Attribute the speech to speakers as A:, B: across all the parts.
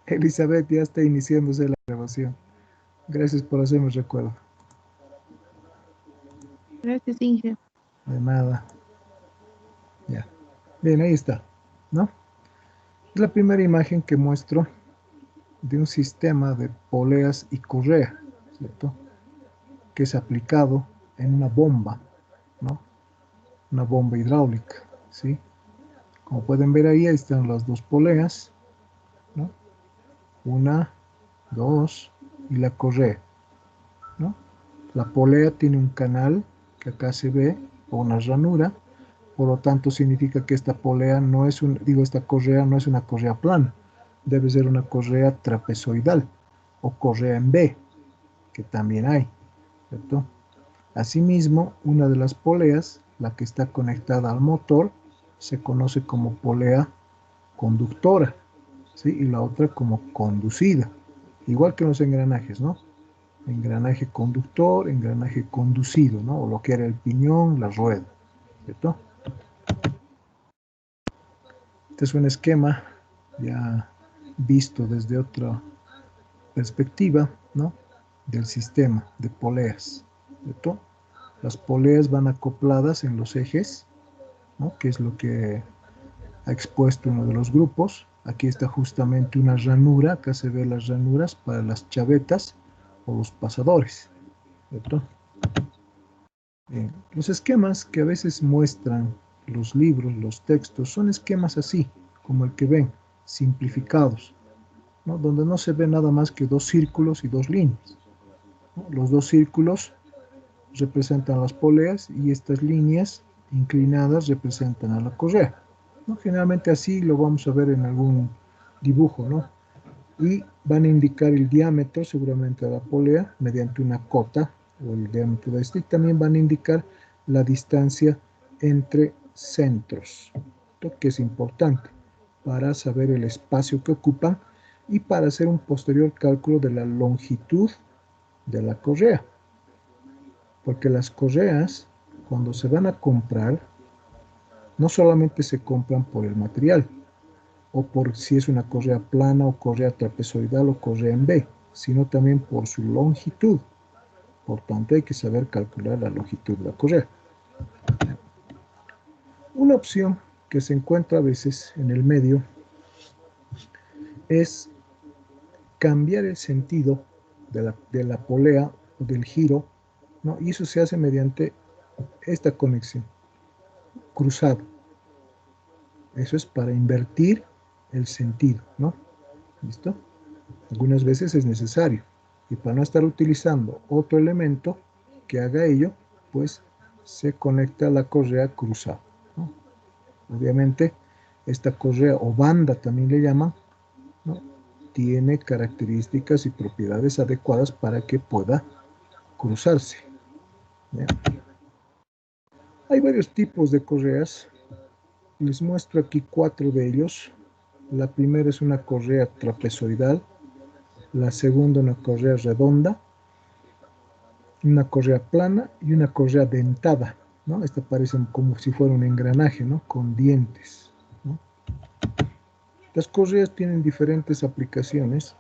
A: Elizabeth, ya está iniciándose la grabación. Gracias por hacerme recuerdo.
B: Gracias, Inge.
A: De nada. Ya. Bien, ahí está, ¿no? Es la primera imagen que muestro de un sistema de poleas y correa, ¿cierto? Que es aplicado en una bomba, ¿no? Una bomba hidráulica, ¿sí? Como pueden ver ahí están las dos poleas, ¿no? Una, dos y la correa, ¿no? La polea tiene un canal que acá se ve, o una ranura, por lo tanto significa que esta polea no es esta correa no es una correa plana, debe ser una correa trapezoidal o correa en B, que también hay, ¿cierto? Asimismo, una de las poleas, la que está conectada al motor, se conoce como polea conductora, ¿sí? Y la otra como conducida, igual que en los engranajes, ¿no? Engranaje conductor, engranaje conducido, ¿no? O lo que era el piñón, la rueda, ¿cierto? Este es un esquema ya visto desde otra perspectiva, ¿no? Del sistema de poleas, ¿cierto? Las poleas van acopladas en los ejes, ¿no? Que es lo que ha expuesto uno de los grupos. Aquí está justamente una ranura, acá se ven las ranuras para las chavetas o los pasadores, ¿cierto? Los esquemas que a veces muestran los libros, los textos, son esquemas así, como el que ven, simplificados, ¿no? Donde no se ve nada más que dos círculos y dos líneas, ¿no? Los dos círculos representan las poleas y estas líneas inclinadas representan a la correa, ¿no? Generalmente así lo vamos a ver en algún dibujo, ¿no? Y van a indicar el diámetro seguramente de la polea mediante una cota o el diámetro de este, y también van a indicar la distancia entre centros, que es importante para saber el espacio que ocupan y para hacer un posterior cálculo de la longitud de la correa, porque las correas cuando se van a comprar no solamente se compran por el material, o por si es una correa plana o correa trapezoidal o correa en B, sino también por su longitud. Por tanto, hay que saber calcular la longitud de la correa. Una opción que se encuentra a veces en el medio es cambiar el sentido de la polea o del giro, ¿no? Y eso se hace mediante esta conexión, cruzado. Eso es para invertir el sentido, ¿no? ¿Listo? Algunas veces es necesario. Y para no estar utilizando otro elemento que haga ello, pues se conecta la correa cruzada, ¿no? Obviamente, esta correa o banda también le llaman, ¿no? Tiene características y propiedades adecuadas para que pueda cruzarse. ¿Bien? Hay varios tipos de correas. Les muestro aquí 4 de ellos. La primera es una correa trapezoidal, la segunda una correa redonda, una correa plana y una correa dentada, ¿no? Esta parece como si fuera un engranaje, ¿no? Con dientes, ¿no? Las correas tienen diferentes aplicaciones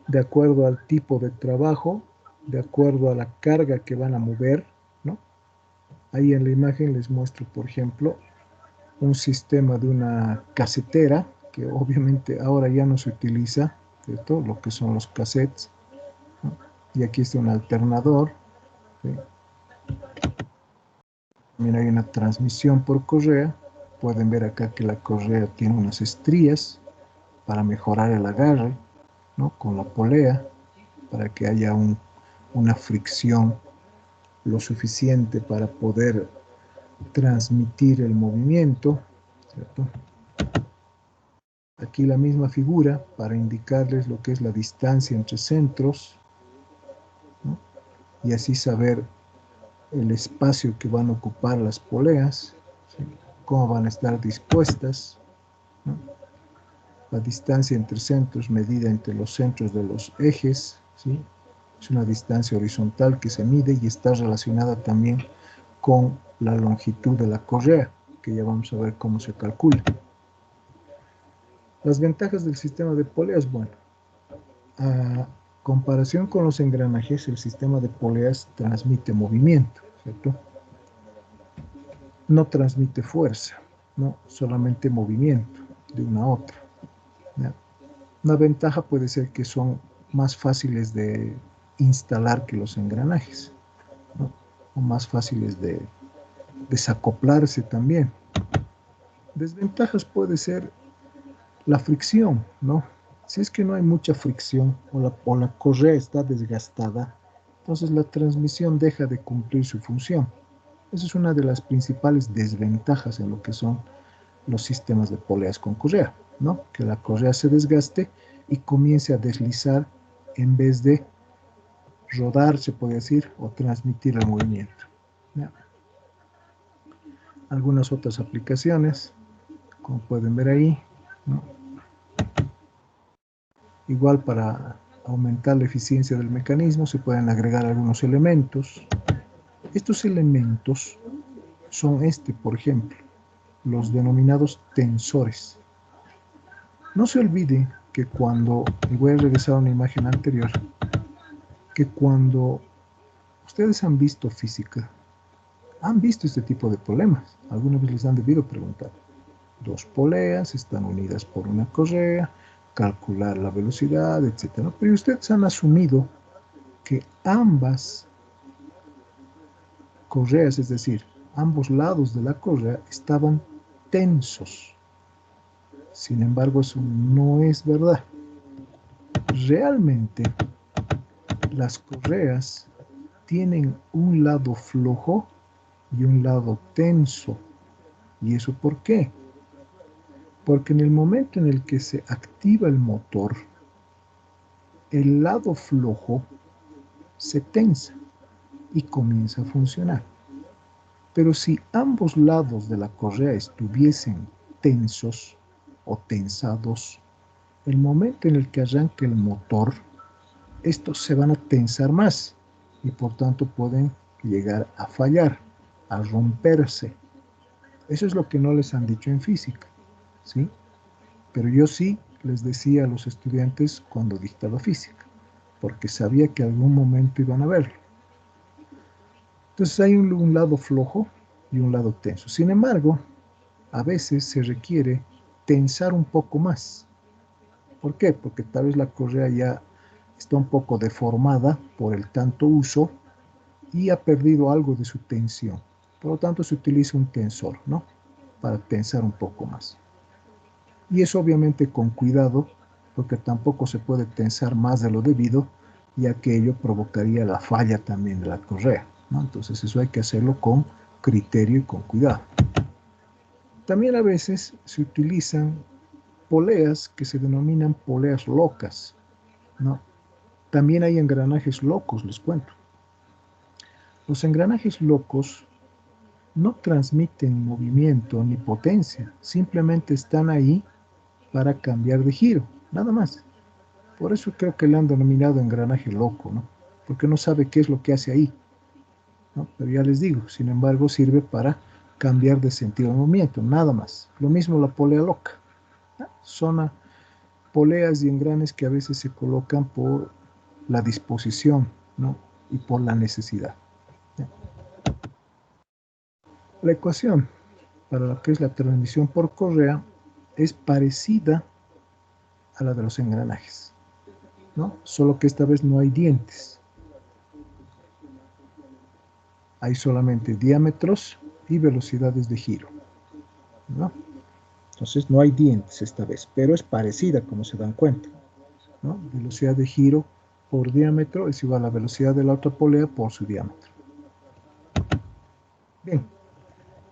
A: de acuerdo al tipo de trabajo, de acuerdo a la carga que van a mover, ¿no? Ahí en la imagen les muestro, por ejemplo, un sistema de una casetera, que obviamente ahora ya no se utiliza, ¿cierto? Lo que son los cassettes, ¿no? Y aquí está un alternador, ¿sí? También hay una transmisión por correa. Pueden ver acá que la correa tiene unas estrías para mejorar el agarre, ¿no? Con la polea, para que haya una fricción lo suficiente para poder transmitir el movimiento, ¿cierto? Aquí la misma figura para indicarles lo que es la distancia entre centros, ¿no? Y así saber el espacio que van a ocupar las poleas, ¿sí? Cómo van a estar dispuestas, ¿no? La distancia entre centros medida entre los centros de los ejes, ¿sí? Es una distancia horizontal que se mide y está relacionada también con la longitud de la correa, que ya vamos a ver cómo se calcula. Las ventajas del sistema de poleas, bueno, a comparación con los engranajes, el sistema de poleas transmite movimiento, ¿cierto? No transmite fuerza, no solamente movimiento de una a otra. ¿Ya? Una ventaja puede ser que son más fáciles de instalar que los engranajes, ¿no? O más fáciles de desacoplarse también. Desventajas puede ser la fricción, ¿no? Si es que no hay mucha fricción o la correa está desgastada, entonces la transmisión deja de cumplir su función. Esa es una de las principales desventajas en lo que son los sistemas de poleas con correa, ¿no? Que la correa se desgaste y comience a deslizar en vez de rodar, se puede decir, o transmitir el movimiento. ¿Ya? Algunas otras aplicaciones, como pueden ver ahí, ¿no? Igual para aumentar la eficiencia del mecanismo se pueden agregar algunos elementos. Estos elementos son por ejemplo, los denominados tensores. No se olvide que cuando, y voy a regresar a una imagen anterior, que cuando ustedes han visto física, han visto este tipo de problemas. Alguna vez les han debido preguntar. Dos poleas están unidas por una correa, calcular la velocidad, etc. Pero ustedes han asumido que ambas correas, es decir, ambos lados de la correa estaban tensos. Sin embargo, eso no es verdad. Realmente, las correas tienen un lado flojo y un lado tenso. ¿Y eso por qué? Porque en el momento en el que se activa el motor, el lado flojo se tensa y comienza a funcionar. Pero si ambos lados de la correa estuviesen tensos o tensados, el momento en el que arranque el motor, estos se van a tensar más y por tanto pueden llegar a fallar, a romperse. Eso es lo que no les han dicho en física, ¿sí? Pero yo sí les decía a los estudiantes cuando dictaba física, porque sabía que algún momento iban a verlo. Entonces hay un lado flojo y un lado tenso. Sin embargo, a veces se requiere tensar un poco más. ¿Por qué? Porque tal vez la correa ya está un poco deformada por el tanto uso y ha perdido algo de su tensión. Por lo tanto, se utiliza un tensor, ¿no? Para tensar un poco más. Y eso obviamente con cuidado, porque tampoco se puede tensar más de lo debido, ya que ello provocaría la falla también de la correa, ¿no? Entonces eso hay que hacerlo con criterio y con cuidado. También a veces se utilizan poleas que se denominan poleas locas, ¿no? También hay engranajes locos, les cuento. Los engranajes locos no transmiten movimiento ni potencia, simplemente están ahí para cambiar de giro, nada más. Por eso creo que le han denominado engranaje loco, ¿no? Porque no sabe qué es lo que hace ahí, ¿no? Pero ya les digo, sin embargo, sirve para cambiar de sentido de movimiento, nada más. Lo mismo la polea loca, ¿no? Son poleas y engranes que a veces se colocan por la disposición, ¿no? Y por la necesidad. ¿Ya? La ecuación para lo que es la transmisión por correa es parecida a la de los engranajes, ¿no? Solo que esta vez no hay dientes. Hay solamente diámetros y velocidades de giro, ¿no? Entonces no hay dientes esta vez, pero es parecida como se dan cuenta, ¿no? Velocidad de giro por diámetro es igual a la velocidad de la otra polea por su diámetro. Bien,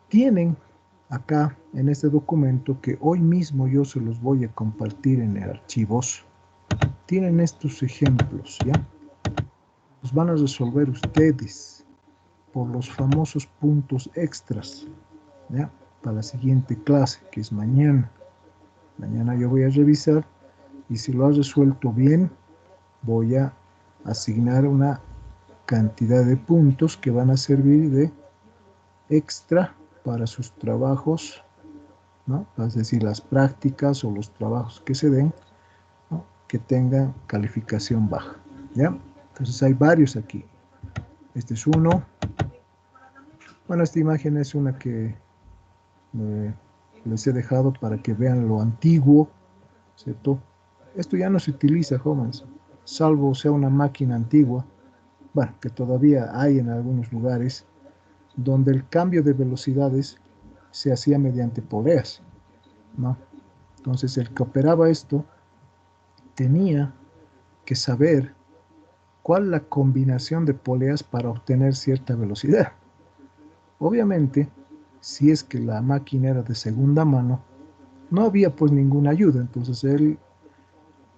A: tienen acá en este documento que hoy mismo yo se los voy a compartir en archivos, tienen estos ejemplos, ¿ya? Los van a resolver ustedes por los famosos puntos extras, ¿ya? Para la siguiente clase, que es mañana. Mañana yo voy a revisar y si lo has resuelto bien, voy a asignar una cantidad de puntos que van a servir de extra para sus trabajos ¿no? Es decir, las prácticas o los trabajos que se den, ¿no?, que tengan calificación baja, ¿ya? Entonces hay varios aquí. Este es uno. Bueno, esta imagen es una que les he dejado para que vean lo antiguo, ¿cierto? Esto ya no se utiliza, jóvenes, salvo sea una máquina antigua, bueno, que todavía hay en algunos lugares, donde el cambio de velocidades se hacía mediante poleas, ¿no? Entonces el que operaba esto tenía que saber cuál es la combinación de poleas para obtener cierta velocidad. Obviamente, si es que la máquina era de segunda mano, no había pues ninguna ayuda, entonces el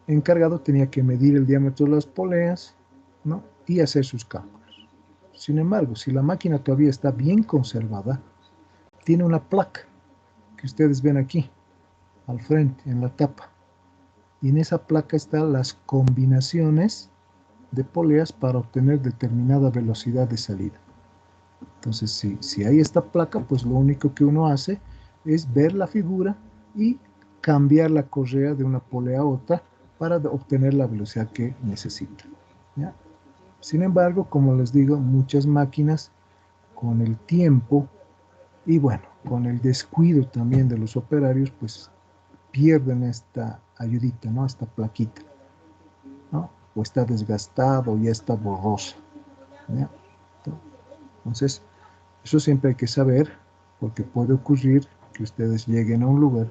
A: encargado tenía que medir el diámetro de las poleas, ¿no?, y hacer sus cálculos. Sin embargo, si la máquina todavía está bien conservada, tiene una placa que ustedes ven aquí, al frente, en la tapa. Y en esa placa están las combinaciones de poleas para obtener determinada velocidad de salida. Entonces, si hay esta placa, pues lo único que uno hace es ver la figura y cambiar la correa de una polea a otra para obtener la velocidad que necesita, ¿ya? Sin embargo, como les digo, muchas máquinas con el tiempo y bueno, con el descuido también de los operarios, pues pierden esta ayudita, ¿no?, esta plaquita, ¿no?, o está desgastado o ya está borrosa, ¿ya? Entonces, eso siempre hay que saber, porque puede ocurrir que ustedes lleguen a un lugar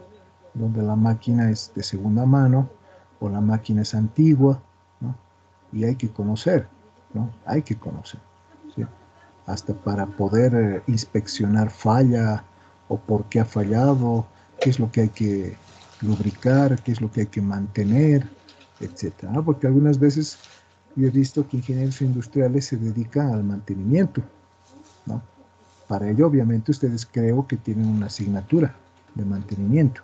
A: donde la máquina es de segunda mano o la máquina es antigua, ¿no?, y hay que conocer, ¿no? Hay que conocer, ¿sí?, hasta para poder inspeccionar falla o por qué ha fallado, qué es lo que hay que lubricar, qué es lo que hay que mantener, etcétera, ¿no? Porque algunas veces yo he visto que ingenieros industriales se dedican al mantenimiento, ¿no? Para ello, obviamente, ustedes creo que tienen una asignatura de mantenimiento.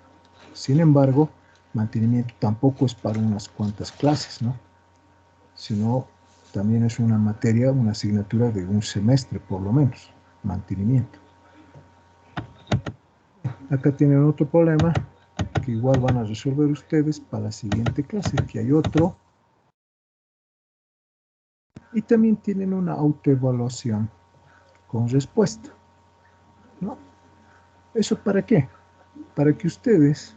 A: Sin embargo, mantenimiento tampoco es para unas cuantas clases, ¿no?, sino también es una materia, una asignatura de un semestre por lo menos, mantenimiento. Acá tienen otro problema que igual van a resolver ustedes para la siguiente clase, que hay otro. Y también tienen una autoevaluación con respuesta, ¿no? ¿Eso para qué? Para que ustedes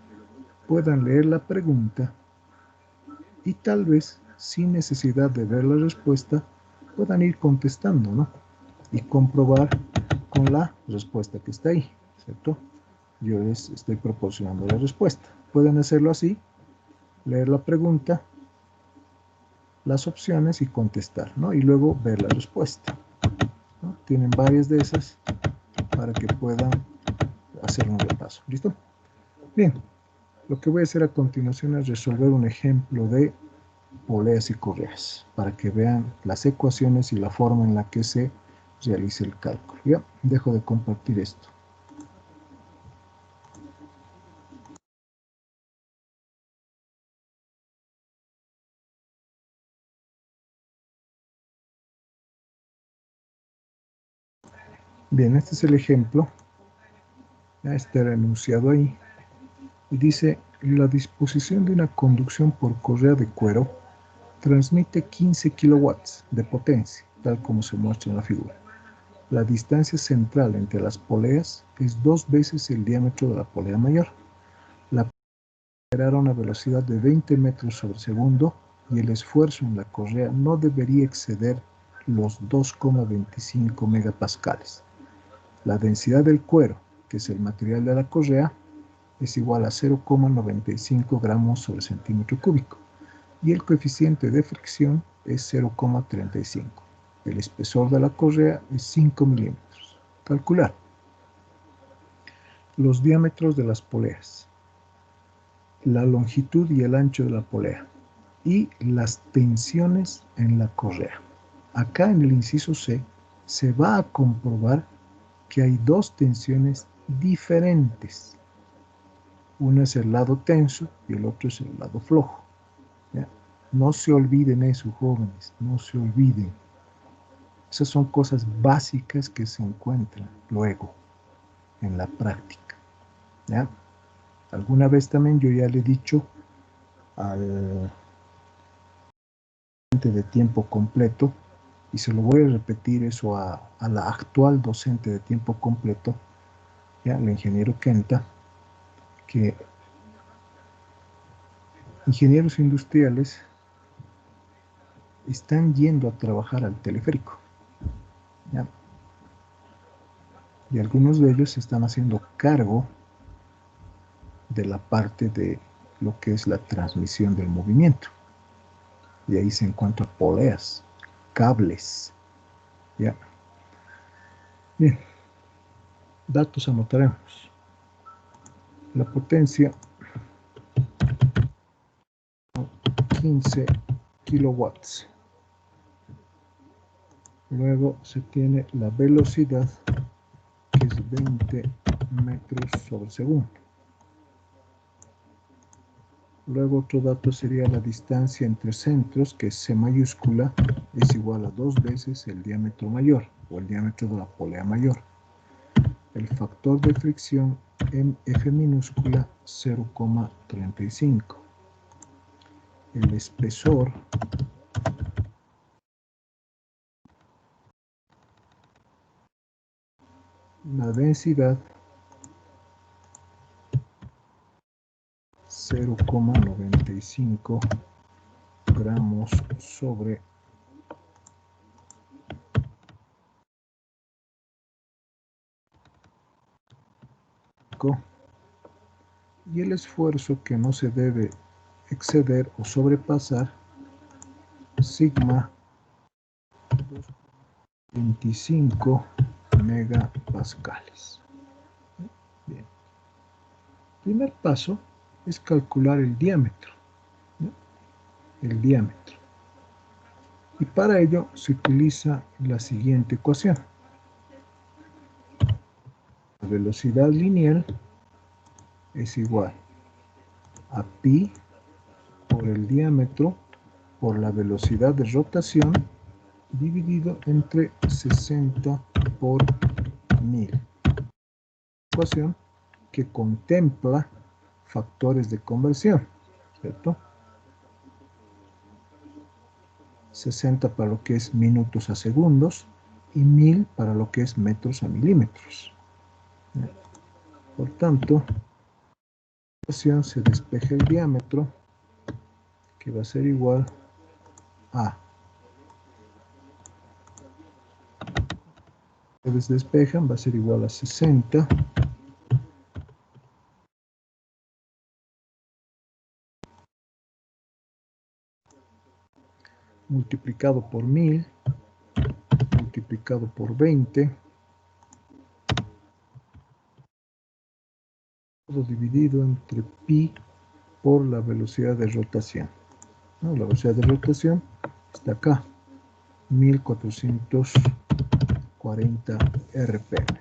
A: puedan leer la pregunta y tal vez, sin necesidad de ver la respuesta, puedan ir contestando, ¿no?, y comprobar con la respuesta que está ahí, ¿cierto? Yo les estoy proporcionando la respuesta. Pueden hacerlo así, leer la pregunta, las opciones y contestar, ¿no?, y luego ver la respuesta, ¿no? Tienen varias de esas para que puedan hacer un repaso. ¿Listo? Bien, lo que voy a hacer a continuación es resolver un ejemplo de poleas y correas para que vean las ecuaciones y la forma en la que se realiza el cálculo. Ya, dejo de compartir esto. Bien, este es el ejemplo. Ya está el enunciado ahí. Y dice, la disposición de una conducción por correa de cuero transmite 15 kilowatts de potencia, tal como se muestra en la figura. La distancia central entre las poleas es 2 veces el diámetro de la polea mayor. La polea operará a una velocidad de 20 metros sobre segundo y el esfuerzo en la correa no debería exceder los 2,25 megapascales. La densidad del cuero, que es el material de la correa, es igual a 0,95 gramos sobre centímetro cúbico y el coeficiente de fricción es 0,35. El espesor de la correa es 5 milímetros. Calcular los diámetros de las poleas, la longitud y el ancho de la polea y las tensiones en la correa. Acá en el inciso C se va a comprobar que hay dos tensiones diferentes. Uno es el lado tenso y el otro es el lado flojo, ¿ya? No se olviden eso, jóvenes, no se olviden. Esas son cosas básicas que se encuentran luego en la práctica, ¿ya? Alguna vez también yo ya le he dicho al docente de tiempo completo, y se lo voy a repetir eso a la actual docente de tiempo completo, ya, el ingeniero Kenta, que ingenieros industriales están yendo a trabajar al teleférico, ¿ya? Y algunos de ellos se están haciendo cargo de la parte de lo que es la transmisión del movimiento. Y ahí se encuentran poleas, cables, ¿ya? Bien, datos anotaremos. La potencia, 15 kilowatts. Luego se tiene la velocidad, que es 20 metros sobre segundo. Luego otro dato sería la distancia entre centros, que es C mayúscula, es igual a 2 veces el diámetro mayor, o el diámetro de la polea mayor. El factor de fricción en F minúscula, 0,35. El espesor, la densidad, 0,95 gramos sobre y el esfuerzo que no se debe exceder o sobrepasar, sigma 25 megapascales. Bien. Primer paso es calcular el diámetro, ¿no? El diámetro. Y para ello se utiliza la siguiente ecuación. La velocidad lineal es igual a pi por el diámetro por la velocidad de rotación dividido entre 60 por 1000. Ecuación que contempla factores de conversión, ¿cierto? 60 para lo que es minutos a segundos y 1000 para lo que es metros a milímetros. Por tanto, se despeja el diámetro, que va a ser igual a, ustedes despejan, va a ser igual a 60 multiplicado por 1000 multiplicado por 20, todo dividido entre pi por la velocidad de rotación, ¿no? La velocidad de rotación está acá, 1440 RPM.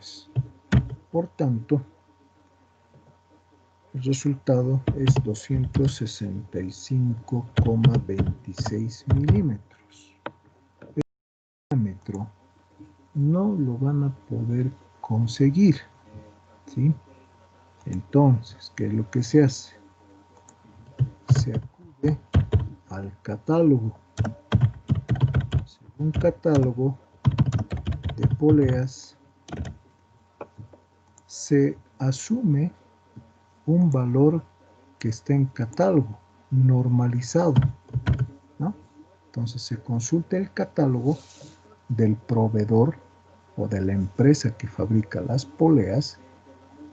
A: Por tanto, el resultado es 265,26 milímetros. El diámetro no lo van a poder conseguir, ¿sí? Entonces, ¿qué es lo que se hace? Se acude al catálogo. Según catálogo de poleas, se asume un valor que está en catálogo, normalizado, ¿no? Entonces se consulta el catálogo del proveedor o de la empresa que fabrica las poleas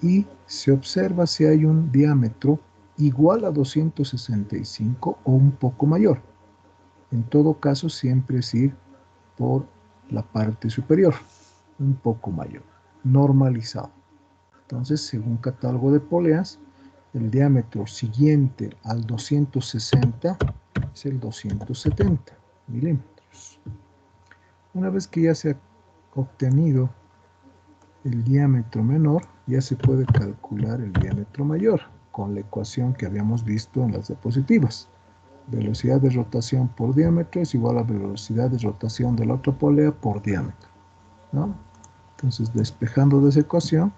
A: y se observa si hay un diámetro igual a 265 o un poco mayor. En todo caso, siempre es ir por la parte superior, un poco mayor, normalizado. Entonces, según catálogo de poleas, el diámetro siguiente al 260 es el 270 milímetros. Una vez que ya se ha obtenido el diámetro menor, ya se puede calcular el diámetro mayor con la ecuación que habíamos visto en las diapositivas. Velocidad de rotación por diámetro es igual a velocidad de rotación de la otra polea por diámetro, ¿no? Entonces, despejando de esa ecuación,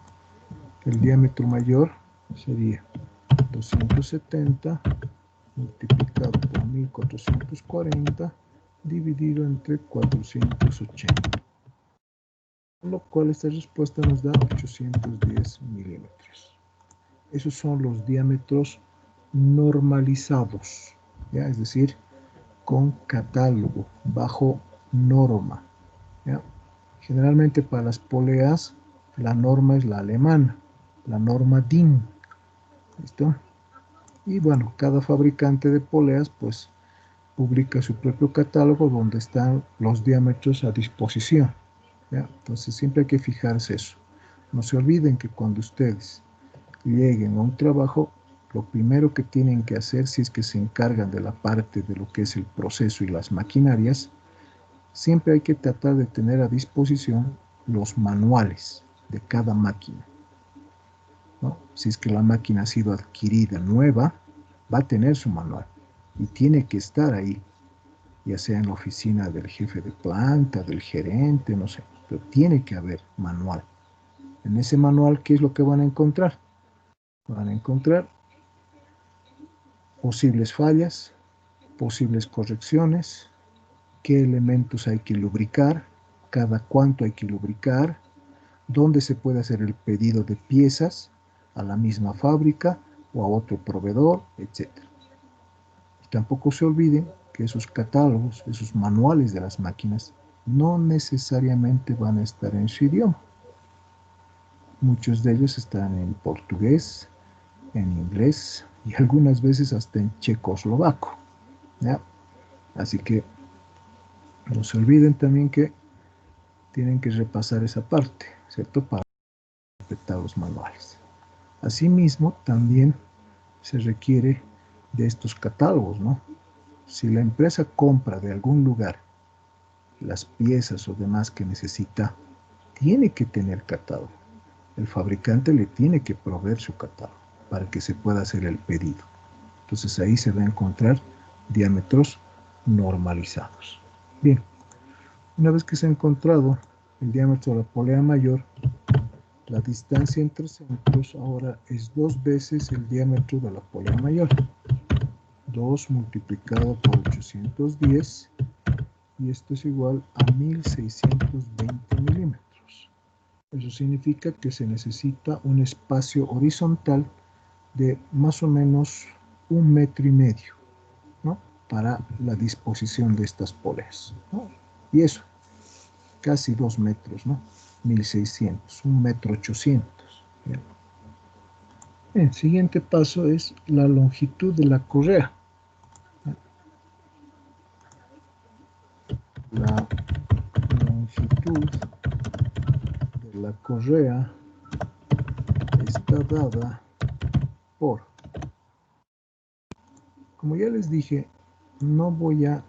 A: el diámetro mayor sería 270 multiplicado por 1440 dividido entre 480. Con lo cual esta respuesta nos da 810 milímetros. Esos son los diámetros normalizados, ¿ya? Es decir, con catálogo, bajo norma, ¿ya? Generalmente para las poleas la norma es la alemana, la norma DIN. ¿Listo? Y bueno, cada fabricante de poleas pues publica su propio catálogo donde están los diámetros a disposición, ¿ya? Entonces siempre hay que fijarse eso. No se olviden que cuando ustedes lleguen a un trabajo, lo primero que tienen que hacer, si es que se encargan de la parte de lo que es el proceso y las maquinarias, siempre hay que tratar de tener a disposición los manuales de cada máquina, ¿no? Si es que la máquina ha sido adquirida nueva, va a tener su manual y tiene que estar ahí, ya sea en la oficina del jefe de planta, del gerente, no sé, pero tiene que haber manual. En ese manual, ¿qué es lo que van a encontrar? Van a encontrar posibles fallas, posibles correcciones, qué elementos hay que lubricar, cada cuánto hay que lubricar, dónde se puede hacer el pedido de piezas a la misma fábrica o a otro proveedor, etc. Y tampoco se olviden que esos catálogos, esos manuales de las máquinas, no necesariamente van a estar en su idioma. Muchos de ellos están en portugués, en inglés y algunas veces hasta en checoslovaco, ¿ya? Así que no se olviden también que tienen que repasar esa parte, ¿cierto? Para respetar los manuales. Asimismo, también se requiere de estos catálogos, ¿no? Si la empresa compra de algún lugar las piezas o demás que necesita, tiene que tener catálogo. El fabricante le tiene que proveer su catálogo para que se pueda hacer el pedido. Entonces ahí se va a encontrar diámetros normalizados. Bien, una vez que se ha encontrado el diámetro de la polea mayor, la distancia entre centros ahora es 2 veces el diámetro de la polea mayor. 2 multiplicado por 810 y esto es igual a 1620 milímetros. Eso significa que se necesita un espacio horizontal de más o menos 1,5 metros, ¿no? Para la disposición de estas poleas, ¿no? Y eso, casi 2 metros, ¿no? 1600, 1,800 m. El siguiente paso es la longitud de la correa. La longitud de la correa está dada por, como ya les dije, no voy a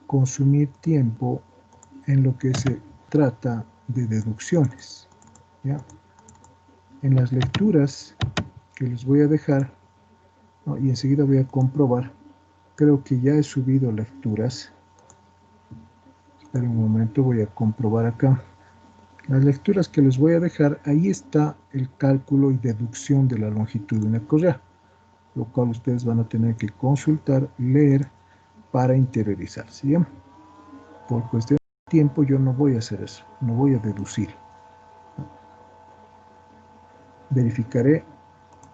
A: consumir tiempo en lo que se trata de deducciones, ¿ya? En las lecturas que les voy a dejar, ¿no? Y enseguida voy a comprobar, creo que ya he subido lecturas. Espera un momento, voy a comprobar acá. Las lecturas que les voy a dejar, ahí está el cálculo y deducción de la longitud de una correa, lo cual ustedes van a tener que consultar, leer para interiorizarse, ¿sí? Por cuestión de tiempo yo no voy a hacer eso, no voy a deducir. Verificaré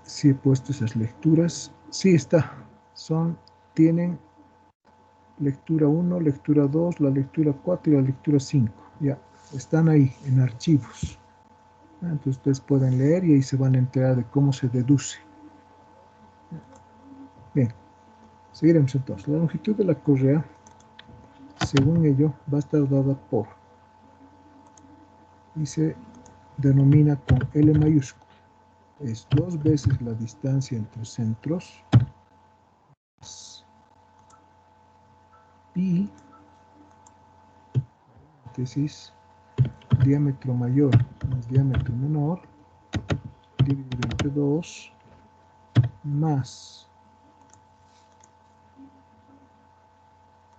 A: si he puesto esas lecturas. Sí está, tienen lectura 1, lectura 2, la lectura 4 y la lectura 5. Ya, están ahí en archivos. Entonces ustedes pueden leer y ahí se van a enterar de cómo se deduce. Bien, seguiremos entonces. La longitud de la correa, según ello, va a estar dada por, y se denomina con L mayúscula. Es 2 veces la distancia entre centros, pi, paréntesis, diámetro mayor más diámetro menor, dividido entre 2, más,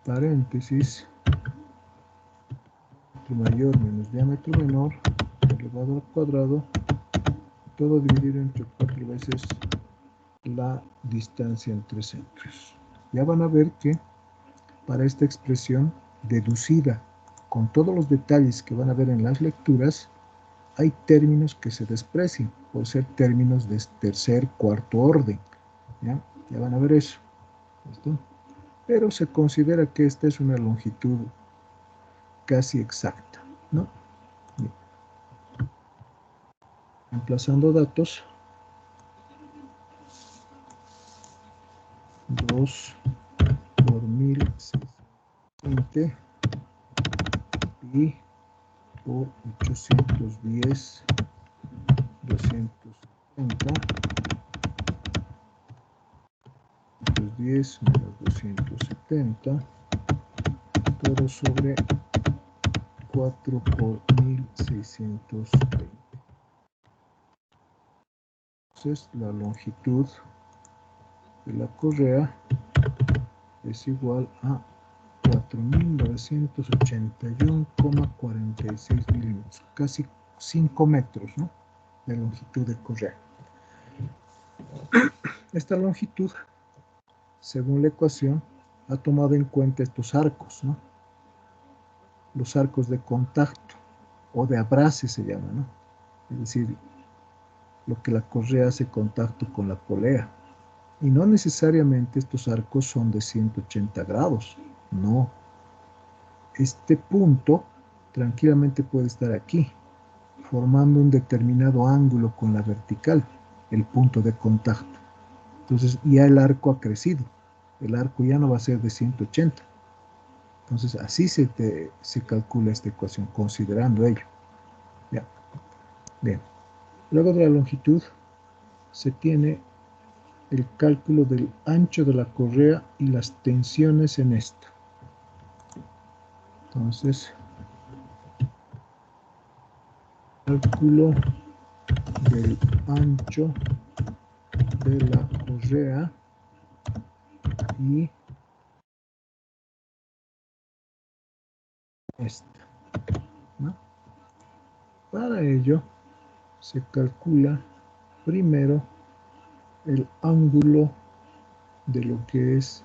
A: paréntesis, diámetro mayor menos diámetro menor, elevado al cuadrado, todo dividido entre 4 veces la distancia entre centros. Ya van a ver que para esta expresión deducida con todos los detalles que van a ver en las lecturas, hay términos que se desprecian por ser términos de tercer, cuarto orden. ¿Ya? Ya van a ver eso. ¿Listo? Pero se considera que esta es una longitud casi exacta, ¿no? Bien. Reemplazando datos, 2 por 1620 pi por 810, 270, 210 menos 270, todo sobre 4 por 1620. Entonces la longitud de la correa es igual a 4.981,46 milímetros, casi 5 metros, ¿no?, de longitud de correa. Esta longitud, según la ecuación, ha tomado en cuenta estos arcos, ¿no?, los arcos de contacto o de abrace se llama, ¿no?, es decir, lo que la correa hace contacto con la polea. Y no necesariamente estos arcos son de 180 grados, no. Este punto tranquilamente puede estar aquí, formando un determinado ángulo con la vertical, el punto de contacto. Entonces ya el arco ha crecido, el arco ya no va a ser de 180. Entonces así se calcula esta ecuación, considerando ello. Ya. Bien. Luego de la longitud se tiene el cálculo del ancho de la correa y las tensiones en esta. Entonces, cálculo del ancho de la correa y esta, ¿no? Para ello se calcula primero el ángulo de lo que es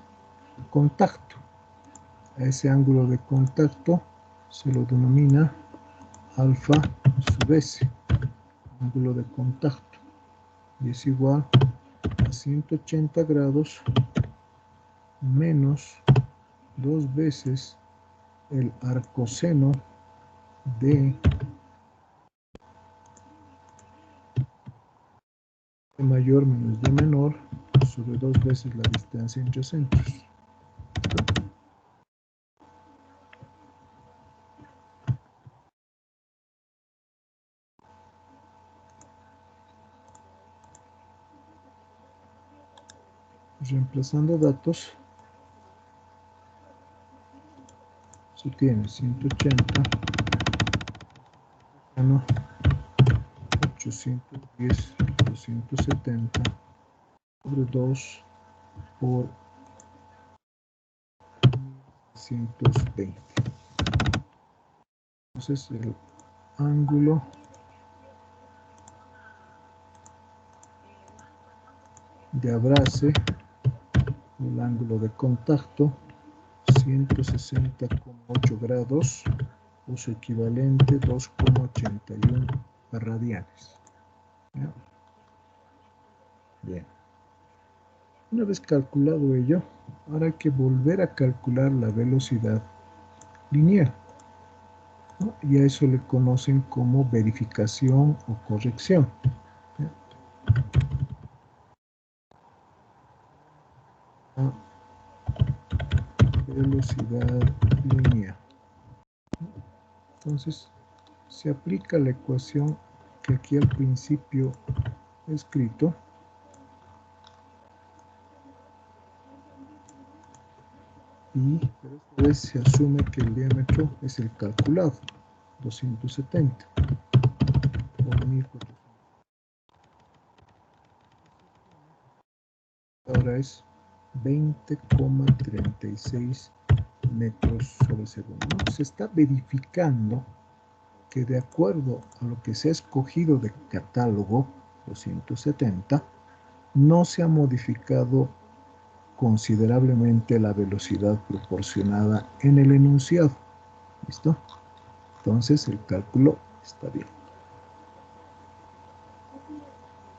A: contacto. A ese ángulo de contacto se lo denomina alfa sub s, ángulo de contacto, y es igual a 180 grados menos 2 veces el arcoseno de mayor menos de menor sobre 2 veces la distancia entre centros. Reemplazando datos, se tiene 180 menos 810, 270 sobre 2 por 120. Entonces el ángulo de abrace, el ángulo de contacto, 160,8 grados, o su equivalente 2,81 radianes. ¿Ya? Bien. Una vez calculado ello, ahora hay que volver a calcular la velocidad lineal, ¿no? Y a eso le conocen como verificación o corrección. ¿Ya? Velocidad lineal. Entonces, se aplica la ecuación que aquí al principio he escrito, y esta vez se asume que el diámetro es el calculado, 270 por 1400. Ahora es 20,36 metros sobre segundo. Se está verificando que de acuerdo a lo que se ha escogido de catálogo, 270, no se ha modificado considerablemente la velocidad proporcionada en el enunciado. ¿Listo? Entonces el cálculo está bien.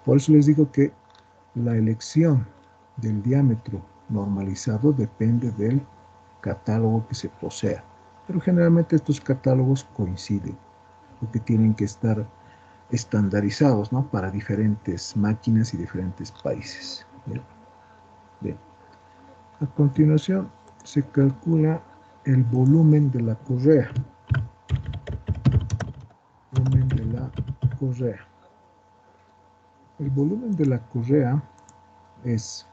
A: Por eso les digo que la elección del diámetro normalizado depende del catálogo que se posea. Pero generalmente estos catálogos coinciden, porque tienen que estar estandarizados, ¿no?, para diferentes máquinas y diferentes países. Bien. Bien. A continuación se calcula el volumen de la correa. Volumen de la correa. El volumen de la correa es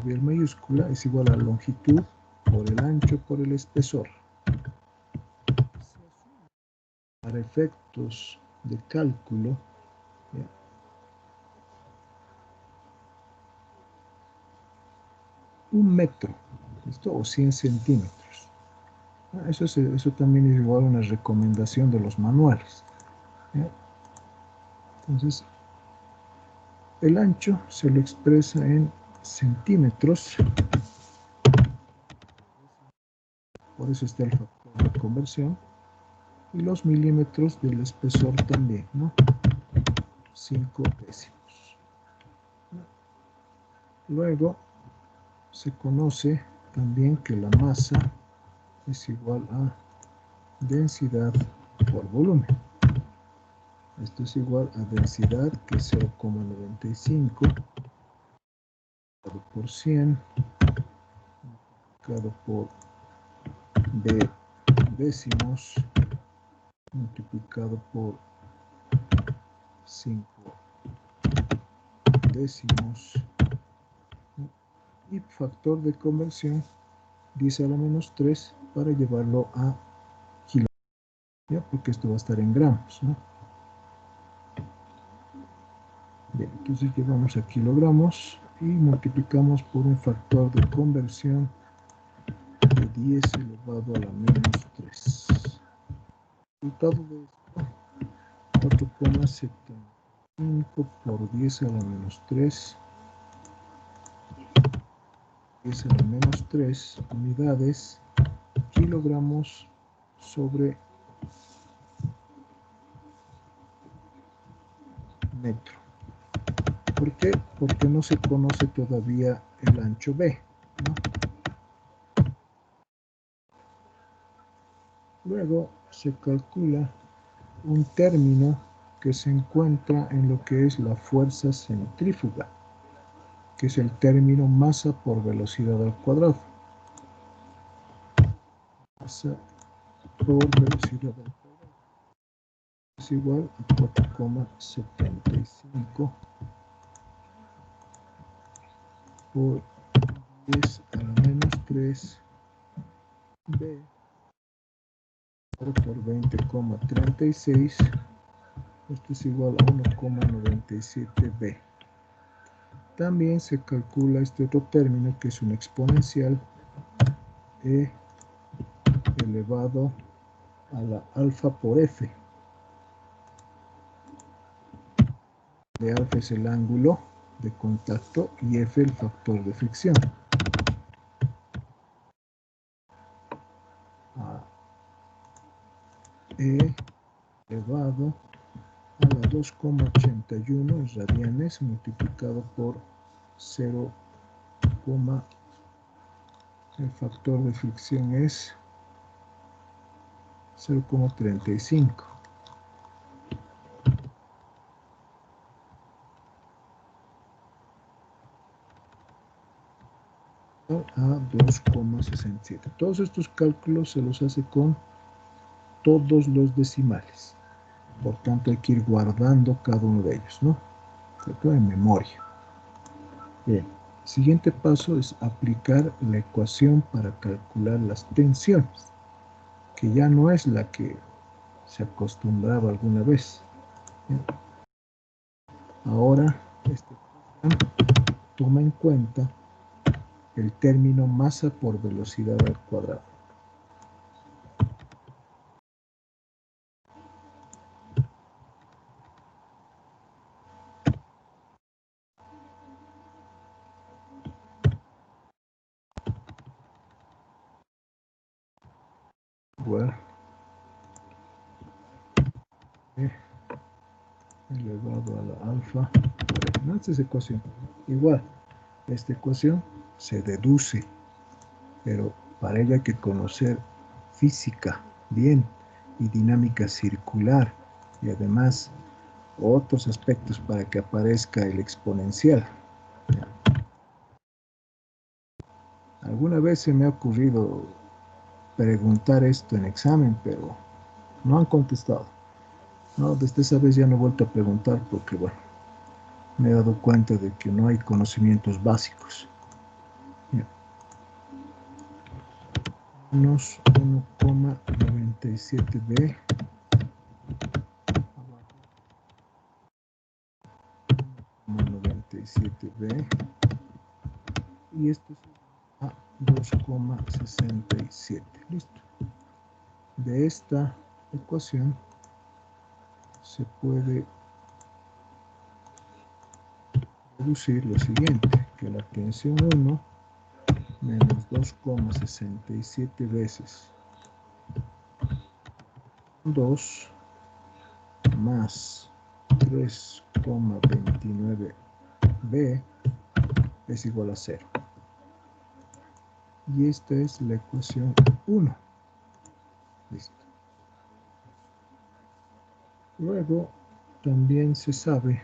A: la mayúscula es igual a la longitud por el ancho por el espesor. Para efectos de cálculo, ¿ya?, un metro, ¿listo?, o 100 centímetros. Eso también es igual a una recomendación de los manuales, ¿ya? Entonces, el ancho se lo expresa en centímetros, por eso está el factor de conversión, y los milímetros del espesor también, ¿no? 5 décimos. Luego se conoce también que la masa es igual a densidad por volumen. Esto es igual a densidad, que es 0,95 por 100 multiplicado por B décimos multiplicado por 5 décimos, ¿no?, y factor de conversión 10 a la menos 3 para llevarlo a kilogramos, ¿ya?, porque esto va a estar en gramos, ¿no? Bien, entonces llevamos a kilogramos y multiplicamos por un factor de conversión de 10 elevado a la menos 3. Resultado de esto, 4,75 por 10 a la menos 3, 10 a la menos 3 unidades, kilogramos sobre metro. ¿Por qué? Porque no se conoce todavía el ancho B, ¿no? Luego se calcula un término que se encuentra en lo que es la fuerza centrífuga, que es el término masa por velocidad al cuadrado. Masa por velocidad al cuadrado es igual a 4,75 por 10 a la menos 3 B por 20,36. Esto es igual a 1,97 B. También se calcula este otro término, que es un exponencial, E elevado a la alfa por F, de alfa es el ángulo de contacto y F el factor de fricción. E elevado a la 2,81 radianes multiplicado por 0, el factor de fricción es 0,35. A 2,67. Todos estos cálculos se los hace con todos los decimales. Por tanto, hay que ir guardando cada uno de ellos, ¿no? En memoria. Bien. El siguiente paso es aplicar la ecuación para calcular las tensiones, que ya no es la que se acostumbraba alguna vez. Bien. Ahora, este toma en cuenta el término masa por velocidad al cuadrado. igual E elevado a la alfa. No, esta es ecuación. Igual, esta ecuación se deduce, pero para ello hay que conocer física bien y dinámica circular y además otros aspectos para que aparezca el exponencial. Alguna vez se me ha ocurrido preguntar esto en examen, pero no han contestado. No, desde esa vez ya no he vuelto a preguntar porque, bueno, me he dado cuenta de que no hay conocimientos básicos. Menos 1,97b 97b y esto es a 2,67. Listo. De esta ecuación se puede deducir lo siguiente, que la tensión 1 menos 2,67 veces 2 más 3,29b es igual a 0. Y esta es la ecuación 1. Listo. Luego, también se sabe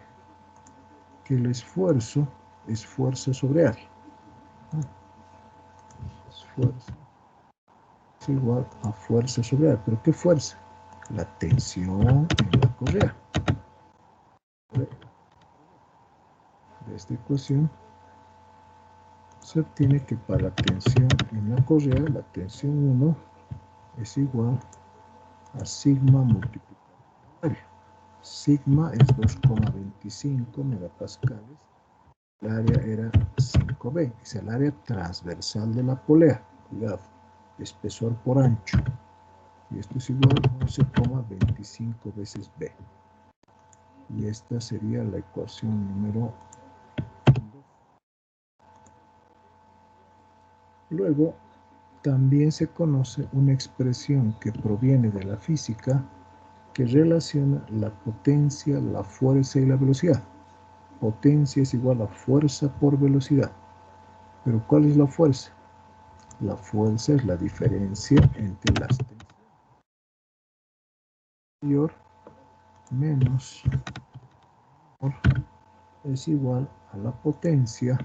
A: que el esfuerzo es fuerza sobre área. Esfuerzo es igual a fuerza sobre área. ¿Pero qué fuerza? La tensión en la correa. De esta ecuación se obtiene que para la tensión en la correa, la tensión 1 es igual a sigma multiplicado por área. Sigma es 2,25 megapascales. El área era 5b, es el área transversal de la polea. Cuidado, espesor por ancho. Y esto es igual a 11,25 veces b. Y esta sería la ecuación número 2. Luego, también se conoce una expresión que proviene de la física que relaciona la potencia, la fuerza y la velocidad. Potencia es igual a fuerza por velocidad. ¿Pero cuál es la fuerza? La fuerza es la diferencia entre las tensiones mayor menos es igual a la potencia.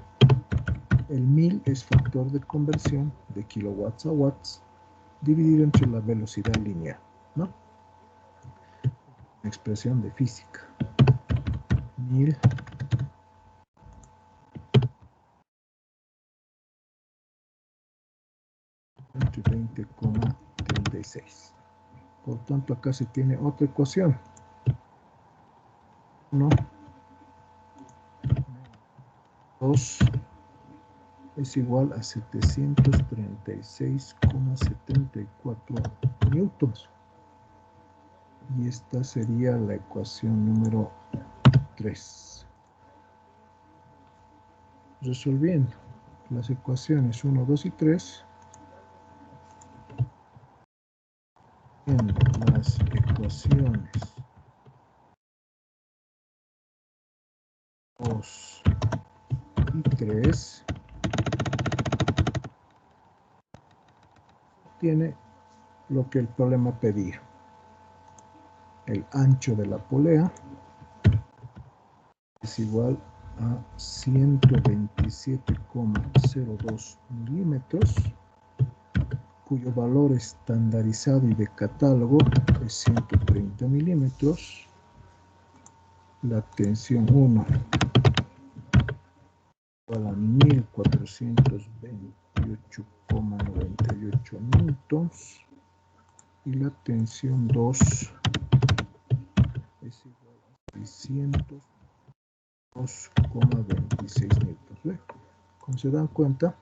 A: El 1000 es factor de conversión de kilowatts a watts dividido entre la velocidad lineal, ¿no? Una expresión de física. 1000 entre 20,36. Por tanto, acá se tiene otra ecuación. 1 2 es igual a 736,74 newtons. Y esta sería la ecuación número 3. Resolviendo las ecuaciones 1, 2 y 3, en las ecuaciones 2 y 3 tiene lo que el problema pedía. El ancho de la polea es igual a 127,02 milímetros, cuyo valor estandarizado y de catálogo es 130 milímetros. La tensión 1 igual a 1428,98 newtons y la tensión 2 es igual a 602,26 newtons. Como se dan cuenta,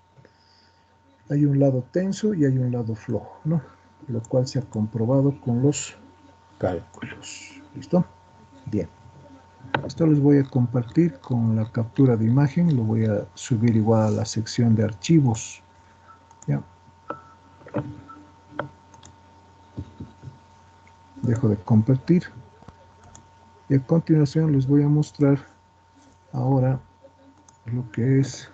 A: hay un lado tenso y hay un lado flojo, ¿no? Lo cual se ha comprobado con los cálculos. ¿Listo? Bien. Esto les voy a compartir con la captura de imagen. Lo voy a subir igual a la sección de archivos. ¿Ya? Dejo de compartir. Y a continuación les voy a mostrar ahora lo que es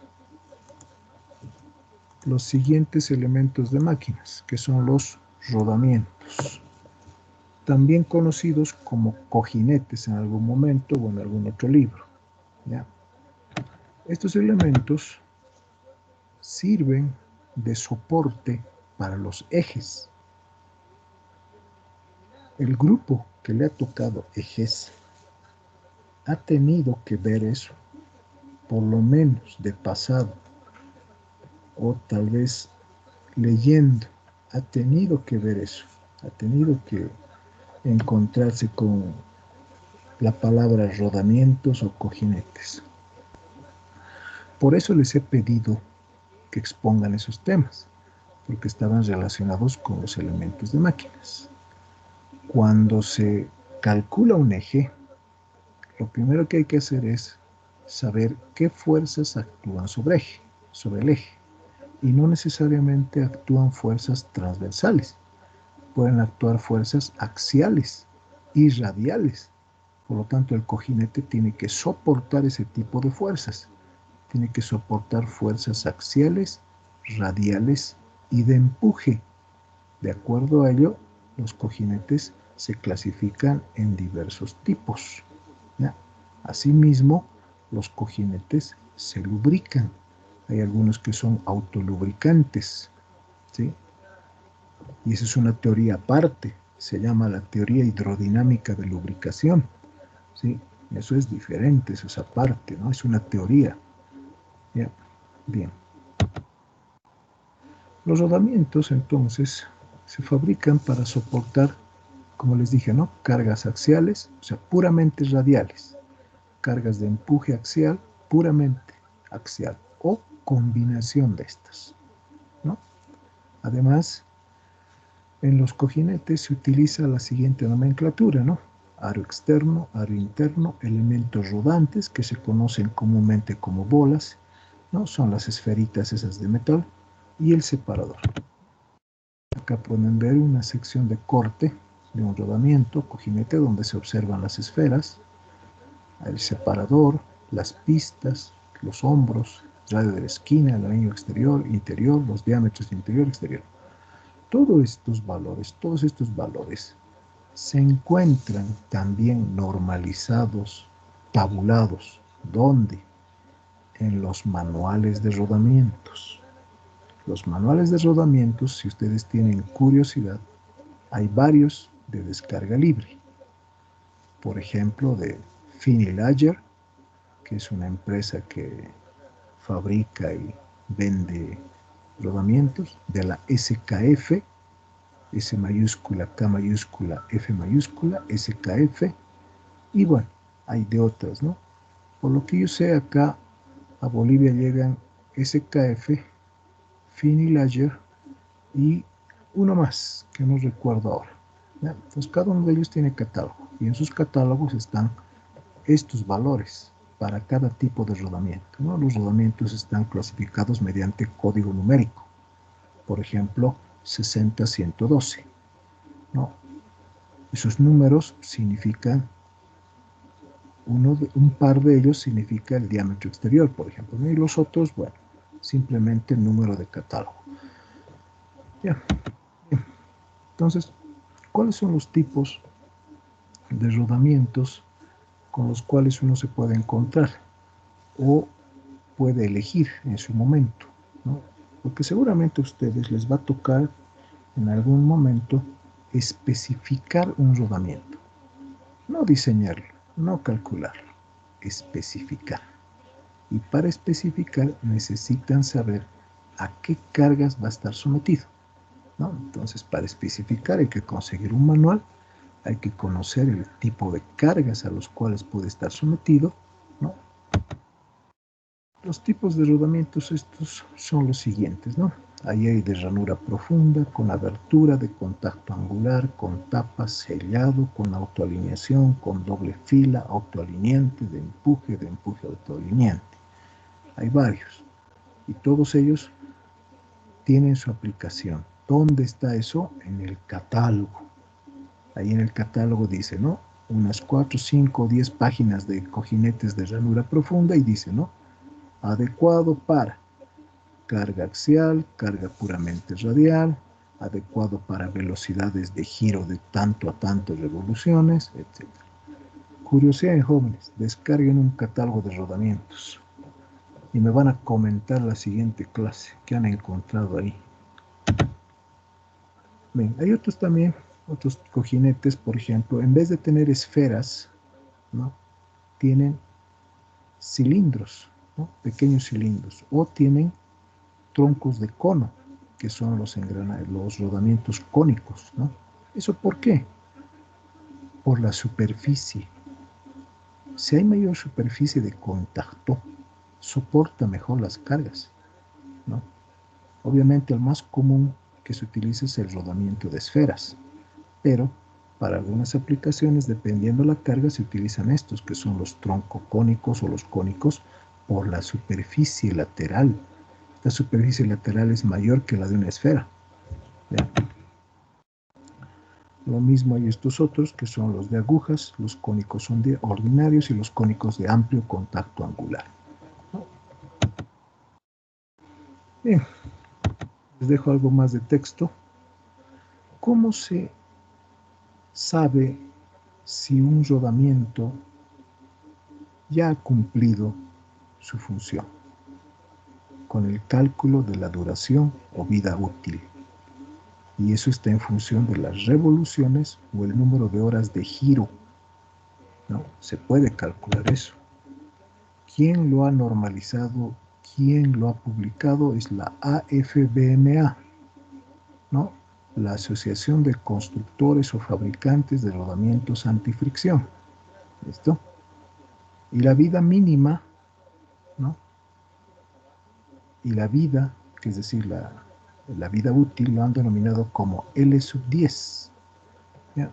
A: los siguientes elementos de máquinas, que son los rodamientos, también conocidos como cojinetes en algún momento o en algún otro libro. ¿Ya? Estos elementos sirven de soporte para los ejes. El grupo que le ha tocado ejes ha tenido que ver eso, por lo menos de pasado, o tal vez leyendo, ha tenido que ver eso, ha tenido que encontrarse con la palabra rodamientos o cojinetes. Por eso les he pedido que expongan esos temas, porque estaban relacionados con los elementos de máquinas. Cuando se calcula un eje, lo primero que hay que hacer es saber qué fuerzas actúan sobre el eje. Y no necesariamente actúan fuerzas transversales. Pueden actuar fuerzas axiales y radiales. Por lo tanto, el cojinete tiene que soportar ese tipo de fuerzas. Tiene que soportar fuerzas axiales, radiales y de empuje. De acuerdo a ello, los cojinetes se clasifican en diversos tipos. ¿Ya? Asimismo, los cojinetes se lubrican. Hay algunos que son autolubricantes, ¿sí? Y esa es una teoría aparte, se llama la teoría hidrodinámica de lubricación, ¿sí? Eso es diferente, eso es aparte, ¿no? Es una teoría. ¿Ya? Bien. Los rodamientos, entonces, se fabrican para soportar, como les dije, ¿no? Cargas axiales, o sea, puramente radiales. Cargas de empuje axial, puramente axial, o combinación de estas, ¿no? Además, en los cojinetes se utiliza la siguiente nomenclatura, ¿no? Aro externo, aro interno, elementos rodantes que se conocen comúnmente como bolas, ¿no? Son las esferitas esas de metal, y el separador. Acá pueden ver una sección de corte de un rodamiento, cojinete, donde se observan las esferas, el separador, las pistas, los hombros, radio de la esquina, el anillo exterior, interior, los diámetros interior, exterior. Todos estos valores se encuentran también normalizados, tabulados. ¿Dónde? En los manuales de rodamientos. Los manuales de rodamientos, si ustedes tienen curiosidad, hay varios de descarga libre. Por ejemplo, de Finilager, que es una empresa que fabrica y vende rodamientos, de la SKF, S mayúscula, K mayúscula, F mayúscula, SKF, y bueno, hay de otras, ¿no? Por lo que yo sé, acá a Bolivia llegan SKF, Finilager y uno más, que no recuerdo ahora. ¿Ya? Entonces, cada uno de ellos tiene catálogo, y en sus catálogos están estos valores para cada tipo de rodamiento, ¿no? Los rodamientos están clasificados mediante código numérico, por ejemplo, 60-112, ¿no? Esos números significan, un par de ellos significa el diámetro exterior, por ejemplo, ¿no? Y los otros, bueno, simplemente el número de catálogo. Ya. Bien. Entonces, ¿cuáles son los tipos de rodamientos con los cuales uno se puede encontrar o puede elegir en su momento, ¿no? Porque seguramente a ustedes les va a tocar en algún momento especificar un rodamiento, no diseñarlo, no calcularlo, especificar. Y para especificar necesitan saber a qué cargas va a estar sometido, ¿no? Entonces, para especificar hay que conseguir un manual, hay que conocer el tipo de cargas a los cuales puede estar sometido, ¿no? Los tipos de rodamientos estos son los siguientes, ¿no? Ahí hay de ranura profunda, con abertura, de contacto angular, con tapa, sellado, con autoalineación, con doble fila, autoalineante, de empuje autoalineante. Hay varios y todos ellos tienen su aplicación. ¿Dónde está eso? En el catálogo. Ahí en el catálogo dice, ¿no? Unas 4, 5 o 10 páginas de cojinetes de ranura profunda y dice, ¿no? Adecuado para carga axial, carga puramente radial, adecuado para velocidades de giro de tanto a tanto revoluciones, etc. Curiosidad, jóvenes, descarguen un catálogo de rodamientos y me van a comentar la siguiente clase que han encontrado ahí. Bien, hay otros también, otros cojinetes, por ejemplo, en vez de tener esferas, ¿no? Tienen cilindros, ¿no? Pequeños cilindros, o tienen troncos de cono, que son los rodamientos cónicos, ¿no? ¿Eso por qué? Por la superficie. Si hay mayor superficie de contacto, soporta mejor las cargas, ¿no? Obviamente el más común que se utiliza es el rodamiento de esferas, pero para algunas aplicaciones, dependiendo de la carga, se utilizan estos, que son los troncocónicos o los cónicos, por la superficie lateral. La superficie lateral es mayor que la de una esfera. ¿Ya? Lo mismo hay estos otros, que son los de agujas, los cónicos son de ordinarios y los cónicos de amplio contacto angular. Bien, les dejo algo más de texto. ¿Cómo se sabe si un rodamiento ya ha cumplido su función? Con el cálculo de la duración o vida útil. Y eso está en función de las revoluciones o el número de horas de giro, ¿no? Se puede calcular eso. ¿Quién lo ha normalizado? ¿Quién lo ha publicado? Es la AFBMA, ¿no? La Asociación de Constructores o Fabricantes de Rodamientos Antifricción. ¿Listo? Y la vida mínima, ¿no? Y la vida, que es decir, la vida útil, lo han denominado como L sub 10. ¿Ya?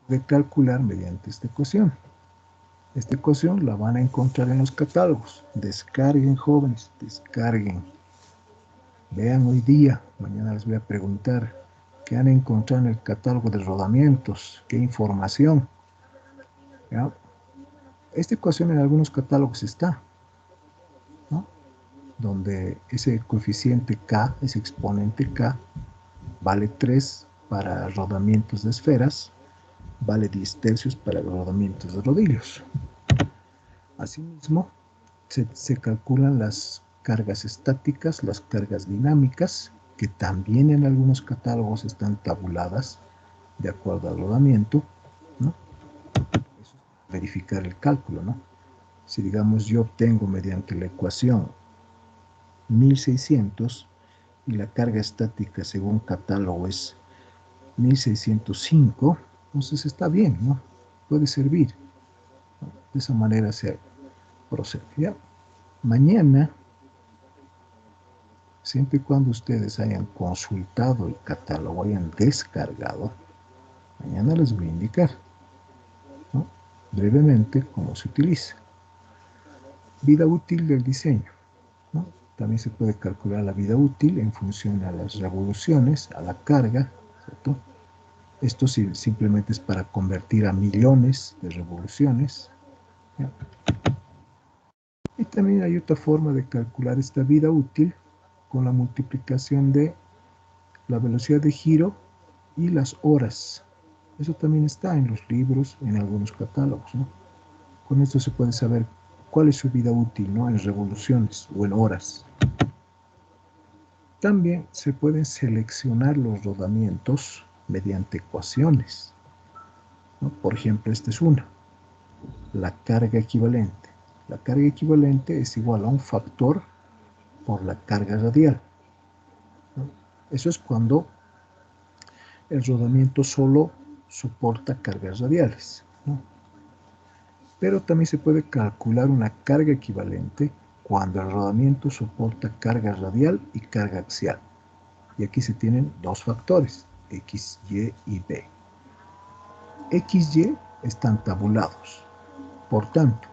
A: De calcular mediante esta ecuación. Esta ecuación la van a encontrar en los catálogos. Descarguen, jóvenes, descarguen. Vean hoy día, mañana les voy a preguntar qué han encontrado en el catálogo de rodamientos, qué información. ¿Ya? Esta ecuación en algunos catálogos está, ¿no? Donde ese coeficiente K, ese exponente K, vale 3 para rodamientos de esferas, vale 10 tercios para rodamientos de rodillos. Asimismo, se calculan las cargas estáticas, las cargas dinámicas, que también en algunos catálogos están tabuladas de acuerdo al rodamiento, ¿no? Eso es verificar el cálculo, ¿no? Si digamos yo obtengo mediante la ecuación 1600 y la carga estática según catálogo es 1605, entonces está bien, ¿no? Puede servir, ¿no? De esa manera se procede. ¿Ya? Mañana, siempre y cuando ustedes hayan consultado el catálogo, hayan descargado, mañana les voy a indicar, ¿no? Brevemente cómo se utiliza. Vida útil del diseño, ¿no? También se puede calcular la vida útil en función a las revoluciones, a la carga, ¿cierto? Esto simplemente es para convertir a millones de revoluciones, ¿ya? Y también hay otra forma de calcular esta vida útil con la multiplicación de la velocidad de giro y las horas. Eso también está en los libros, en algunos catálogos, ¿no? Con esto se puede saber cuál es su vida útil, ¿no? En revoluciones o en horas. También se pueden seleccionar los rodamientos mediante ecuaciones, ¿no? Por ejemplo, esta es una, la carga equivalente. La carga equivalente es igual a un factor por la carga radial, ¿no? Eso es cuando el rodamiento solo soporta cargas radiales, ¿no? Pero también se puede calcular una carga equivalente cuando el rodamiento soporta carga radial y carga axial. Y aquí se tienen dos factores, X, Y y B. X, Y están tabulados. Por tanto,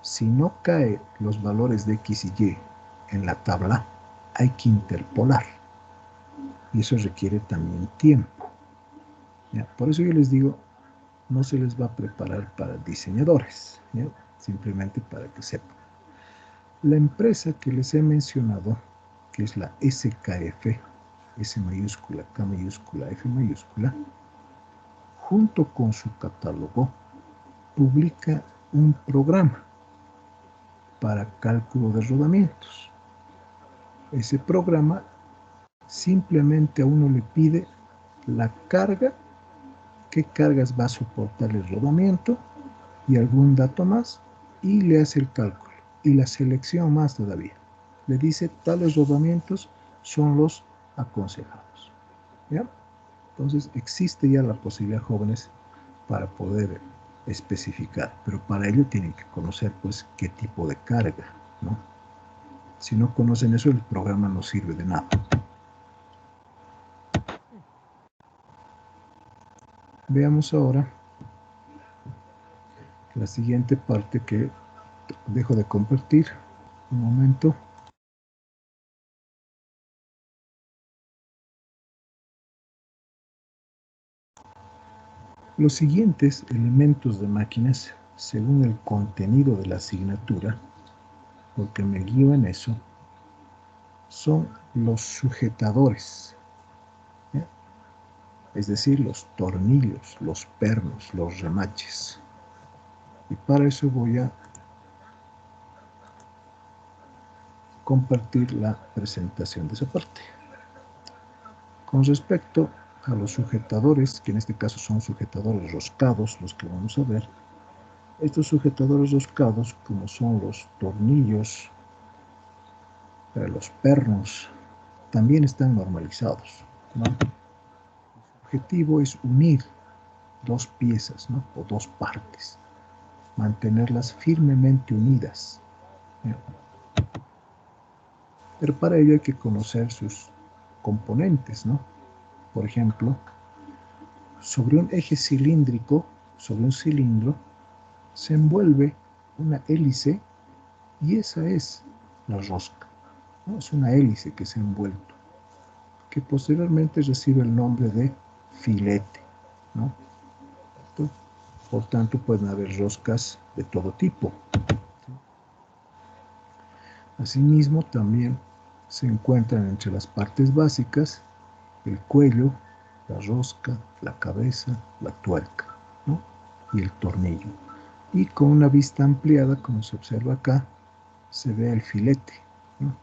A: si no caen los valores de X y Y en la tabla, hay que interpolar. Y eso requiere también tiempo. ¿ya? Por eso yo les digo, no se les va a preparar para diseñadores, ¿ya? Simplemente para que sepan. La empresa que les he mencionado, que es la SKF, S mayúscula, K mayúscula, F mayúscula, junto con su catálogo, publica un programa para cálculo de rodamientos. Ese programa simplemente a uno le pide la carga, qué cargas va a soportar el rodamiento y algún dato más, y le hace el cálculo y la selección más todavía. Le dice tales rodamientos son los aconsejados. ¿Ya? Entonces existe ya la posibilidad, jóvenes, para poder especificar, pero para ello tienen que conocer pues qué tipo de carga, ¿no? Si no conocen eso, el programa no sirve de nada. Veamos ahora la siguiente parte que dejo de compartir. Un momento. Los siguientes elementos de máquinas, según el contenido de la asignatura, porque me guío en eso, son los sujetadores, ¿eh? Es decir, los tornillos, los pernos, los remaches. Y para eso voy a compartir la presentación de esa parte. Con respecto a los sujetadores, que en este caso son sujetadores roscados, los que vamos a ver, estos sujetadores roscados, como son los tornillos, los pernos, también están normalizados, ¿no? El objetivo es unir dos piezas, ¿no? O dos partes, mantenerlas firmemente unidas, ¿no? Pero para ello hay que conocer sus componentes, ¿no? Por ejemplo, sobre un eje cilíndrico, sobre un cilindro, se envuelve una hélice y esa es la rosca, ¿no? Es una hélice que se ha envuelto, que posteriormente recibe el nombre de filete, ¿no? Por tanto, pueden haber roscas de todo tipo. Asimismo, también se encuentran entre las partes básicas el cuello, la rosca, la cabeza, la tuerca, ¿no? Y el tornillo. Y con una vista ampliada, como se observa acá, se ve el filete, ¿no?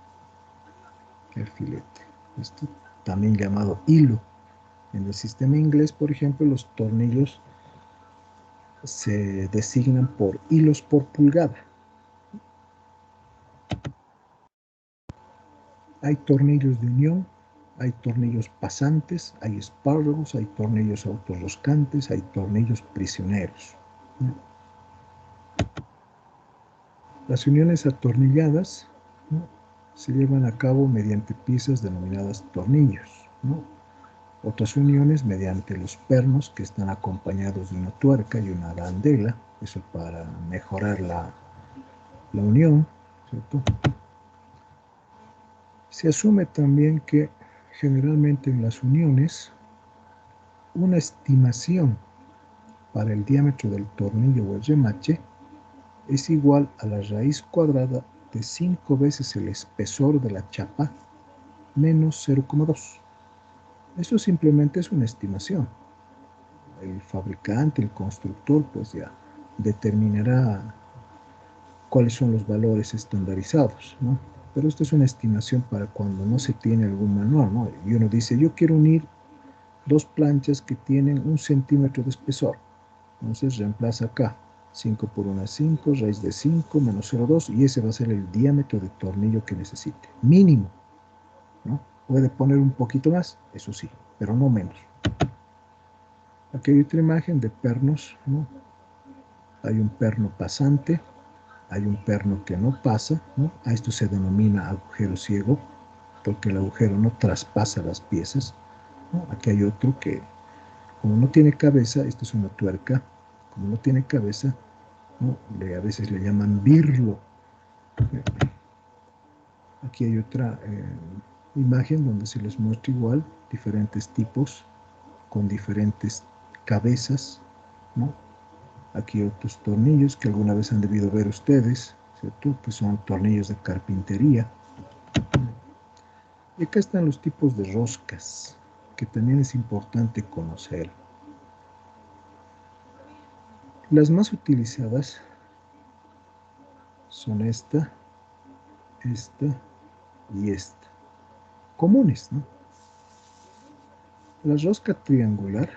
A: El filete. Esto también llamado hilo. En el sistema inglés, por ejemplo, los tornillos se designan por hilos por pulgada. Hay tornillos de unión, hay tornillos pasantes, hay espárragos, hay tornillos autorroscantes, hay tornillos prisioneros. Las uniones atornilladas, ¿no? Se llevan a cabo mediante piezas denominadas tornillos, ¿no? Otras uniones mediante los pernos que están acompañados de una tuerca y una arandela, eso para mejorar la unión, ¿cierto? Se asume también que generalmente en las uniones una estimación para el diámetro del tornillo o el remache es igual a la raíz cuadrada de 5 veces el espesor de la chapa menos 0,2. Eso simplemente es una estimación. El fabricante, el constructor, pues ya determinará cuáles son los valores estandarizados, ¿no? Pero esto es una estimación para cuando no se tiene algún manual, ¿no? Y uno dice, yo quiero unir dos planchas que tienen 1 centímetro de espesor. Entonces reemplaza acá 5 por 1 es 5, raíz de 5 menos 0,2 y ese va a ser el diámetro de tornillo que necesite. Mínimo, ¿no? Puede poner un poquito más, eso sí, pero no menos. Aquí hay otra imagen de pernos, ¿no? Hay un perno pasante, hay un perno que no pasa, ¿no? A esto se denomina agujero ciego, porque el agujero no traspasa las piezas, ¿no? Aquí hay otro que, como no tiene cabeza, esto es una tuerca, como no tiene cabeza, ¿no? A veces le llaman birlo. Aquí hay otra imagen donde se les muestra igual diferentes tipos con diferentes cabezas, ¿no? Aquí otros tornillos que alguna vez han debido ver ustedes, ¿cierto? Que son tornillos de carpintería. Y acá están los tipos de roscas, que también es importante conocer. Las más utilizadas son esta y esta. Comunes, ¿no? La rosca triangular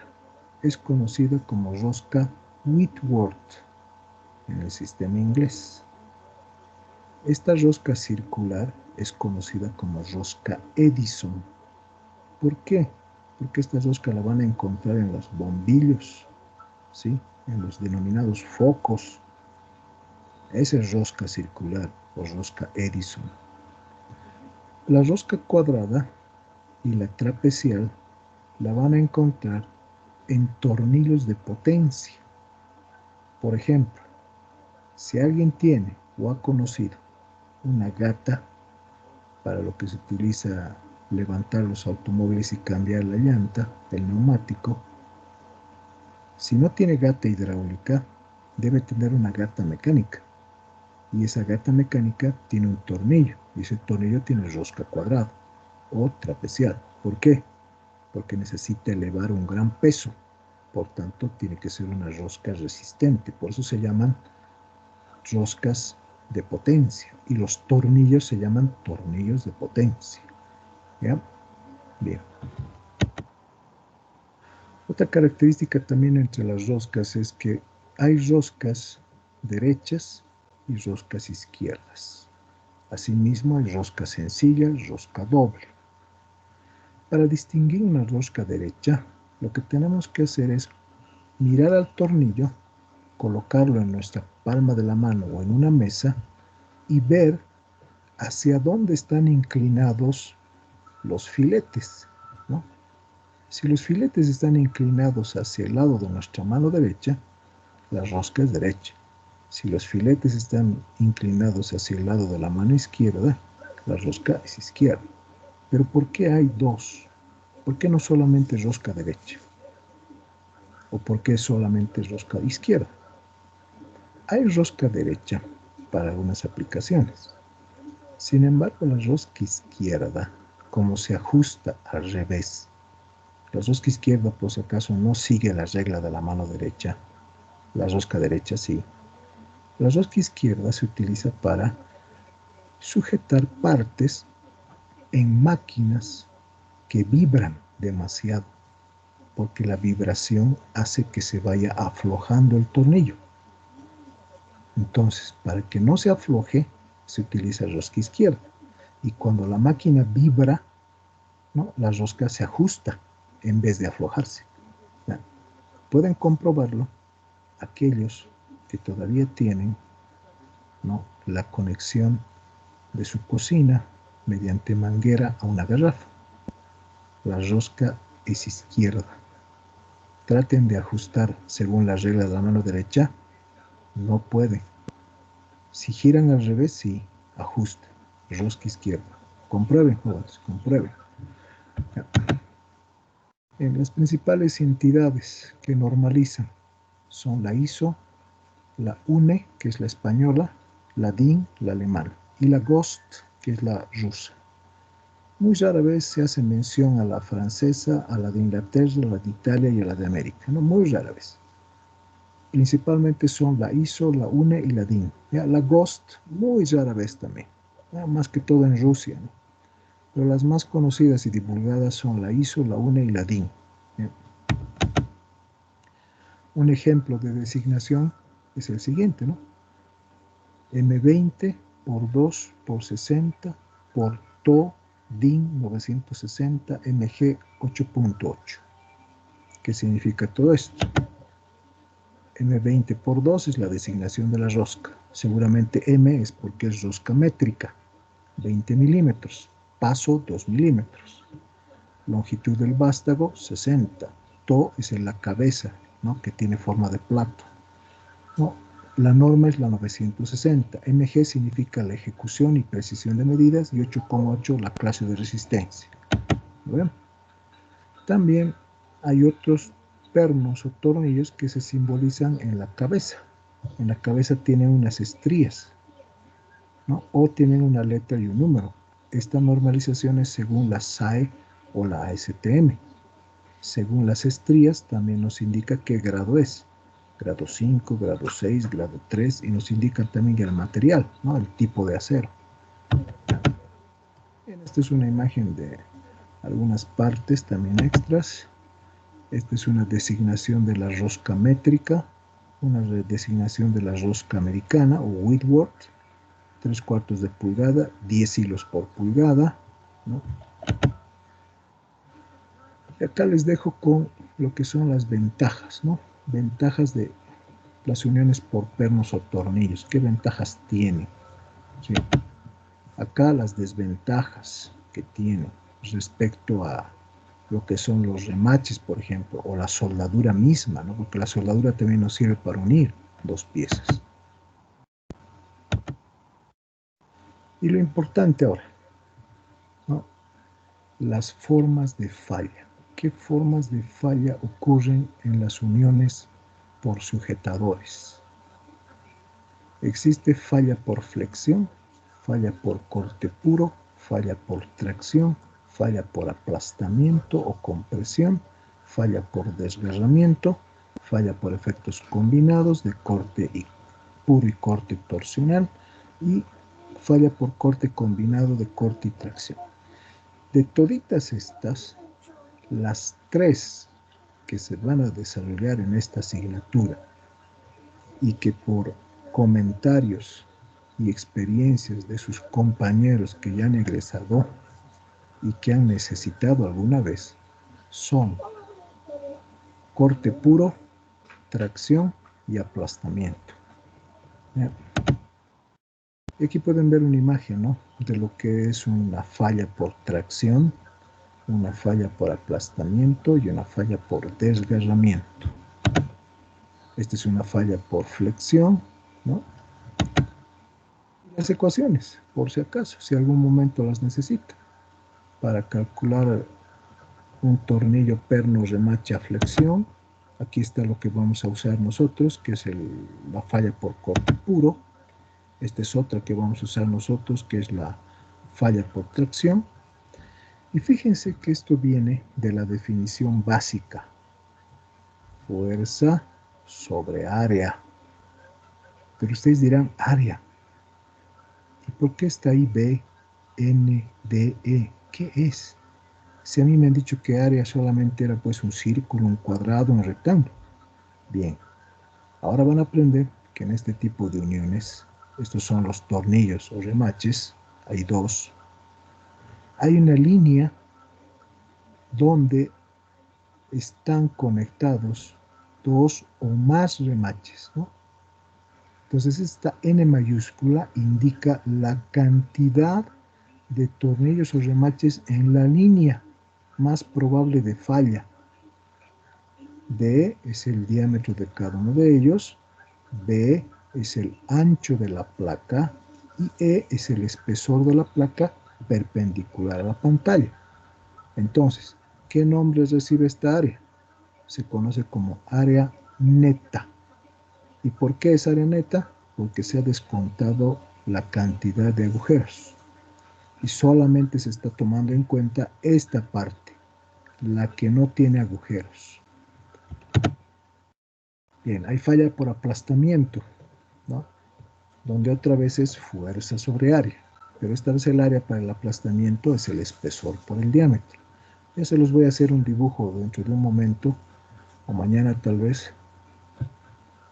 A: es conocida como rosca Whitworth en el sistema inglés. Esta rosca circular es conocida como rosca Edison. ¿Por qué? Porque esta rosca la van a encontrar en los bombillos, ¿sí? En los denominados focos. Esa es rosca circular o rosca Edison. La rosca cuadrada y la trapecial la van a encontrar en tornillos de potencia. Por ejemplo, si alguien tiene o ha conocido una gata para lo que se utiliza levantar los automóviles y cambiar la llanta, el neumático, si no tiene gata hidráulica, debe tener una gata mecánica. Y esa gata mecánica tiene un tornillo, y ese tornillo tiene rosca cuadrada o trapecial. ¿Por qué? Porque necesita elevar un gran peso. Por tanto, tiene que ser una rosca resistente. Por eso se llaman roscas de potencia. Y los tornillos se llaman tornillos de potencia. ¿Ya? Bien. Otra característica también entre las roscas es que hay roscas derechas y roscas izquierdas. Asimismo, hay rosca sencilla, rosca doble. Para distinguir una rosca derecha, lo que tenemos que hacer es mirar al tornillo, colocarlo en nuestra palma de la mano o en una mesa y ver hacia dónde están inclinados los filetes, ¿no? Si los filetes están inclinados hacia el lado de nuestra mano derecha, la rosca es derecha. Si los filetes están inclinados hacia el lado de la mano izquierda, la rosca es izquierda. Pero ¿por qué hay dos? ¿Por qué no solamente rosca derecha? ¿O por qué solamente rosca izquierda? Hay rosca derecha para algunas aplicaciones. Sin embargo, la rosca izquierda, como se ajusta al revés, la rosca izquierda, por si acaso, no sigue la regla de la mano derecha. La rosca derecha sí. La rosca izquierda se utiliza para sujetar partes en máquinas que vibran demasiado, porque la vibración hace que se vaya aflojando el tornillo. Entonces, para que no se afloje, se utiliza rosca izquierda. Y cuando la máquina vibra, ¿no?, la rosca se ajusta en vez de aflojarse. ¿No? Pueden comprobarlo aquellos que todavía tienen, ¿no?, la conexión de su cocina mediante manguera a una garrafa. La rosca es izquierda. Traten de ajustar según la regla de la mano derecha. No pueden. Si giran al revés, sí, ajusta. Rosca izquierda. Comprueben, jóvenes, comprueben. Las principales entidades que normalizan son la ISO, la UNE, que es la española, la DIN, la alemana, y la GOST, que es la rusa. Muy rara vez se hace mención a la francesa, a la de Inglaterra, a la de Italia y a la de América, ¿no? Muy rara vez. Principalmente son la ISO, la UNE y la DIN. ¿Ya? La GOST, muy rara vez también, ¿ya? Más que todo en Rusia, ¿no? Pero las más conocidas y divulgadas son la ISO, la UNE y la DIN. ¿Ya? Un ejemplo de designación es el siguiente, ¿no? M20 por 2 por 60 por TO DIN 960 MG 8.8. ¿Qué significa todo esto? M20 por 2 es la designación de la rosca. Seguramente M es porque es rosca métrica, 20 milímetros, paso 2 milímetros. Longitud del vástago, 60. To es en la cabeza, ¿no?, que tiene forma de plato. No, la norma es la 960. MG significa la ejecución y precisión de medidas y 8.8 la clase de resistencia. ¿Ven? También hay otros pernos o tornillos que se simbolizan en la cabeza. En la cabeza tienen unas estrías, ¿no? O tienen una letra y un número. Esta normalización es según la SAE o la ASTM. Según las estrías también nos indica qué grado es. Grado 5, grado 6, grado 3, y nos indica también el material, ¿no? El tipo de acero. Bien, esta es una imagen de algunas partes también extras. Esta es una designación de la rosca métrica, una designación de la rosca americana o Whitworth, 3/4 de pulgada, 10 hilos por pulgada, ¿no? Y acá les dejo con lo que son las ventajas, ¿no? Ventajas de las uniones por pernos o tornillos. ¿Qué ventajas tienen? ¿Sí? Acá las desventajas que tienen respecto a lo que son los remaches, por ejemplo, o la soldadura misma, ¿no? Porque la soldadura también nos sirve para unir dos piezas. Y lo importante ahora, ¿no? Las formas de falla. ¿Qué formas de falla ocurren en las uniones por sujetadores? Existe falla por flexión, falla por corte puro, falla por tracción, falla por aplastamiento o compresión, falla por desgarramiento, falla por efectos combinados de corte puro y corte torsional, y falla por corte combinado de corte y tracción. De toditas estas, las tres que se van a desarrollar en esta asignatura y que por comentarios y experiencias de sus compañeros que ya han egresado y que han necesitado alguna vez son corte puro, tracción y aplastamiento. ¿Ya? Y aquí pueden ver una imagen, ¿no?, de lo que es una falla por tracción, una falla por aplastamiento y una falla por desgarramiento. Esta es una falla por flexión, ¿no? Las ecuaciones, por si acaso, si algún momento las necesita, para calcular un tornillo perno remache a flexión. Aquí está lo que vamos a usar nosotros, que es la falla por corte puro. Esta es otra que vamos a usar nosotros, que es la falla por tracción. Y fíjense que esto viene de la definición básica: fuerza sobre área. Pero ustedes dirán, área, ¿y por qué está ahí B, N, D, E? ¿Qué es? Si a mí me han dicho que área solamente era pues un círculo, un cuadrado, un rectángulo. Bien, ahora van a aprender que en este tipo de uniones, estos son los tornillos o remaches, hay dos. Hay una línea donde están conectados dos o más remaches, ¿no? Entonces esta N mayúscula indica la cantidad de tornillos o remaches en la línea más probable de falla. D es el diámetro de cada uno de ellos, B es el ancho de la placa y E es el espesor de la placa perpendicular a la pantalla. Entonces, ¿qué nombre recibe esta área? Se conoce como área neta. ¿Y por qué es área neta? Porque se ha descontado la cantidad de agujeros y solamente se está tomando en cuenta esta parte, la que no tiene agujeros. Bien, hay falla por aplastamiento, ¿no?, donde otra vez es fuerza sobre área, pero esta vez el área para el aplastamiento es el espesor por el diámetro. Ya se los voy a hacer un dibujo dentro de un momento, o mañana tal vez,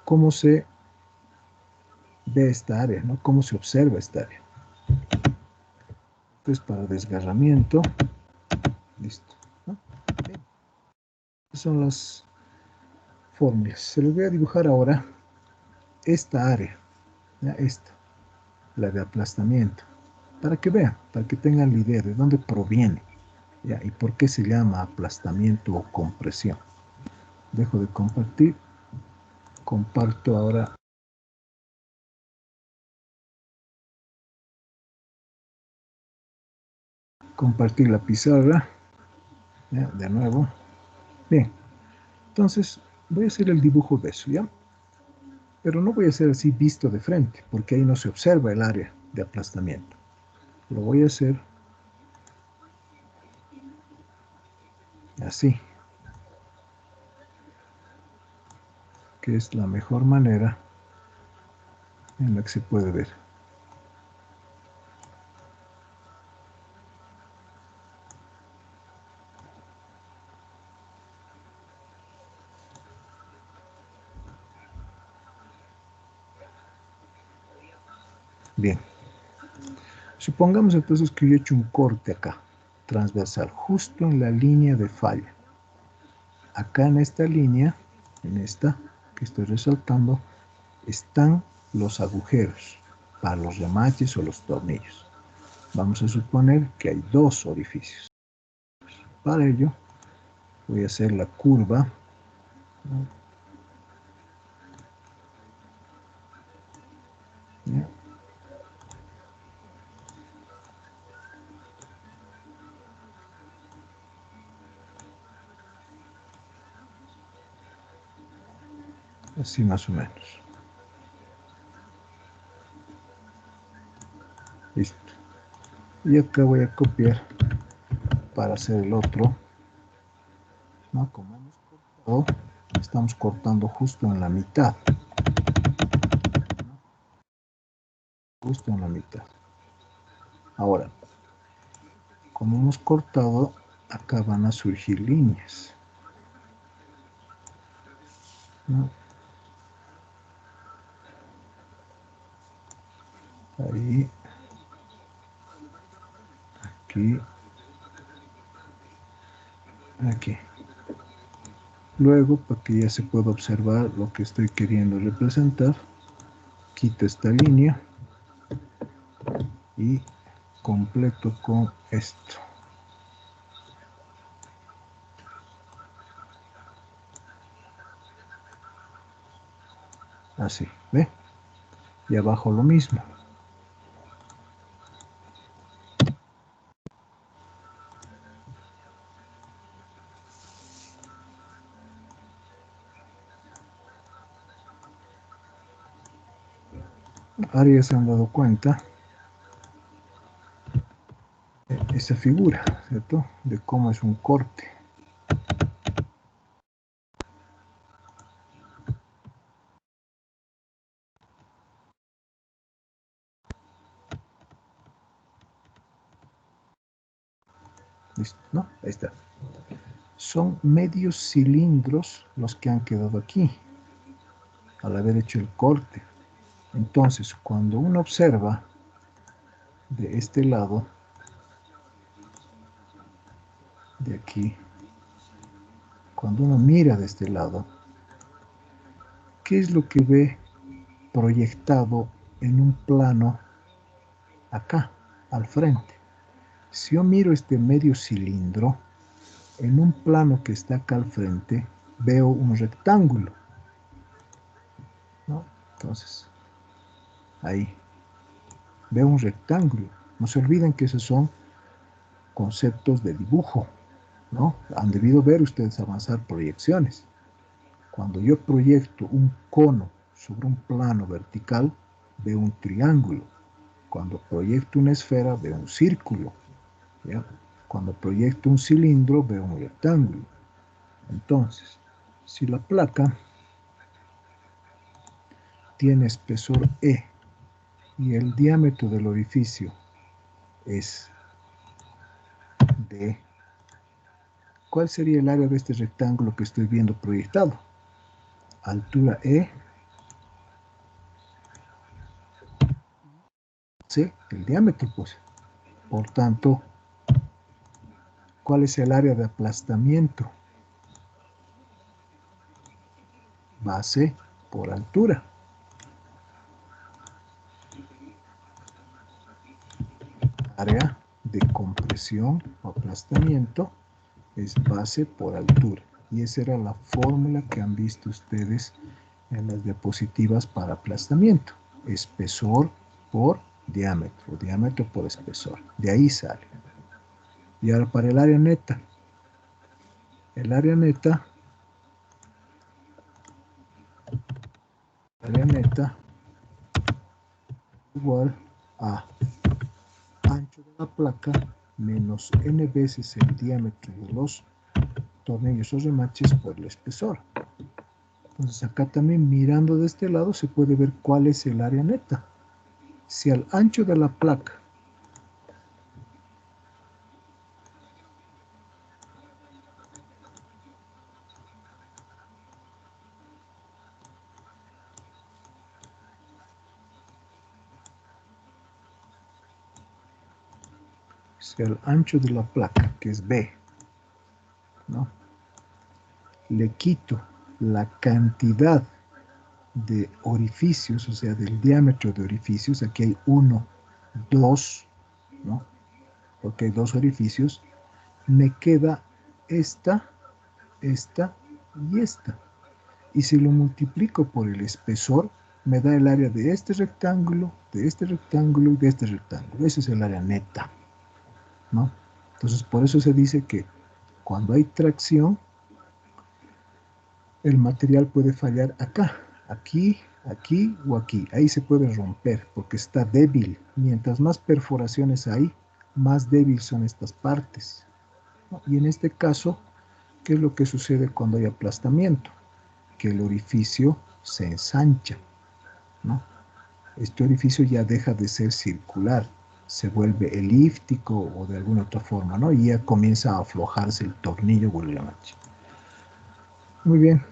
A: cómo se ve esta área, ¿no?, cómo se observa esta área. Entonces, para desgarramiento, listo, ¿no? Bien. Estas son las fórmulas. Se los voy a dibujar ahora esta área, ¿ya? Esta, la de aplastamiento, para que vean, para que tengan la idea de dónde proviene, ¿ya?, y por qué se llama aplastamiento o compresión. Dejo de compartir, comparto ahora. Compartir la pizarra, ¿ya?, de nuevo. Bien, Entonces, voy a hacer el dibujo de eso, ¿ya? Pero no voy a hacer así visto de frente, porque ahí no se observa el área de aplastamiento. Lo voy a hacer así, que es la mejor manera en la que se puede ver. Bien. Supongamos entonces que yo he hecho un corte acá, transversal, justo en la línea de falla. Acá en esta línea, en esta que estoy resaltando, están los agujeros para los remaches o los tornillos. Vamos a suponer que hay dos orificios. Para ello, voy a hacer la curva, ¿no? ¿Ya? Así más o menos. Listo. Y acá voy a copiar para hacer el otro, ¿no? Como hemos cortado, estamos cortando justo en la mitad, ¿no? Justo en la mitad. Ahora, como hemos cortado, acá van a surgir líneas, ¿no? Ahí, aquí, aquí. Luego, para que ya se pueda observar lo que estoy queriendo representar, quito esta línea y completo con esto. Así, ¿ve? Y abajo lo mismo. Ahora ya se han dado cuenta de esa figura, ¿cierto? De cómo es un corte. ¿Listo? ¿No? Ahí está. Son medios cilindros los que han quedado aquí, al haber hecho el corte. Entonces, cuando uno observa de este lado, de aquí, cuando uno mira de este lado, ¿qué es lo que ve proyectado en un plano acá, al frente? Si yo miro este medio cilindro, en un plano que está acá al frente, veo un rectángulo, ¿no? Entonces, ahí, veo un rectángulo. No se olviden que esos son conceptos de dibujo, ¿no? Han debido ver ustedes avanzar proyecciones. Cuando yo proyecto un cono sobre un plano vertical, veo un triángulo. Cuando proyecto una esfera, veo un círculo, ¿ya? Cuando proyecto un cilindro, veo un rectángulo. Entonces, si la placa tiene espesor E y el diámetro del orificio es D, ¿cuál sería el área de este rectángulo que estoy viendo proyectado? Altura E, C, el diámetro, pues. Por tanto, ¿cuál es el área de aplastamiento? Base por altura. Área de compresión o aplastamiento es base por altura. Y esa era la fórmula que han visto ustedes en las diapositivas para aplastamiento. Espesor por diámetro, diámetro por espesor. De ahí sale. Y ahora para el área neta. El área neta área neta igual a ancho de la placa menos n veces el diámetro de los tornillos o remaches por el espesor. Entonces acá también mirando de este lado se puede ver cuál es el área neta. Si al ancho de la placa que es B, ¿no? Le quito la cantidad de orificios, o sea, del diámetro de orificios, aquí hay 1, 2, ¿no? Porque hay 2 orificios, me queda esta, esta y esta. Y si lo multiplico por el espesor, me da el área de este rectángulo, de este rectángulo y de este rectángulo. Ese es el área neta, ¿no? Entonces, por eso se dice que cuando hay tracción, el material puede fallar acá, aquí, aquí o aquí. Ahí se puede romper porque está débil. Mientras más perforaciones hay, más débil son estas partes. Y en este caso, ¿qué es lo que sucede cuando hay aplastamiento? Que el orificio se ensancha, ¿no? Este orificio ya deja de ser circular, se vuelve elíptico o de alguna otra forma, ¿no? Y ya comienza a aflojarse el tornillo o el remache. Muy bien.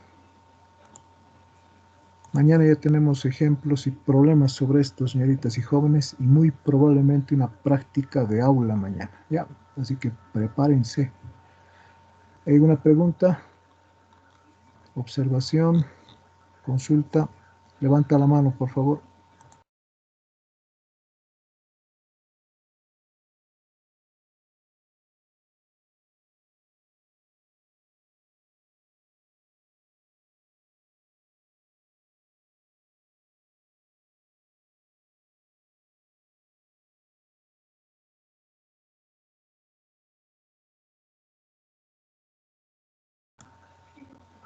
A: Mañana ya tenemos ejemplos y problemas sobre esto, señoritas y jóvenes, y muy probablemente una práctica de aula mañana. Ya, así que prepárense. ¿Hay alguna pregunta? Observación, consulta. Levanta la mano, por favor.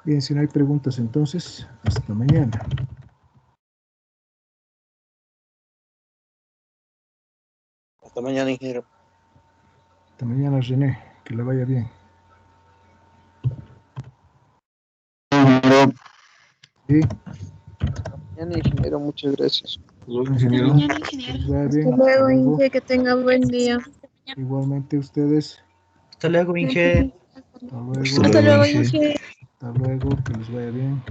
A: Bien, si no hay preguntas, entonces, hasta mañana.
B: Hasta mañana, ingeniero.
A: Hasta mañana, René. Que le vaya bien. Sí.
B: Mañana, ingeniero, muchas gracias.
A: Ingeniero.
C: Hasta luego, Inge, que tenga buen día.
A: Igualmente ustedes.
D: Hasta luego, Inge.
A: Hasta luego.
C: Hasta luego, Inge.
A: Hasta luego, que les vaya bien.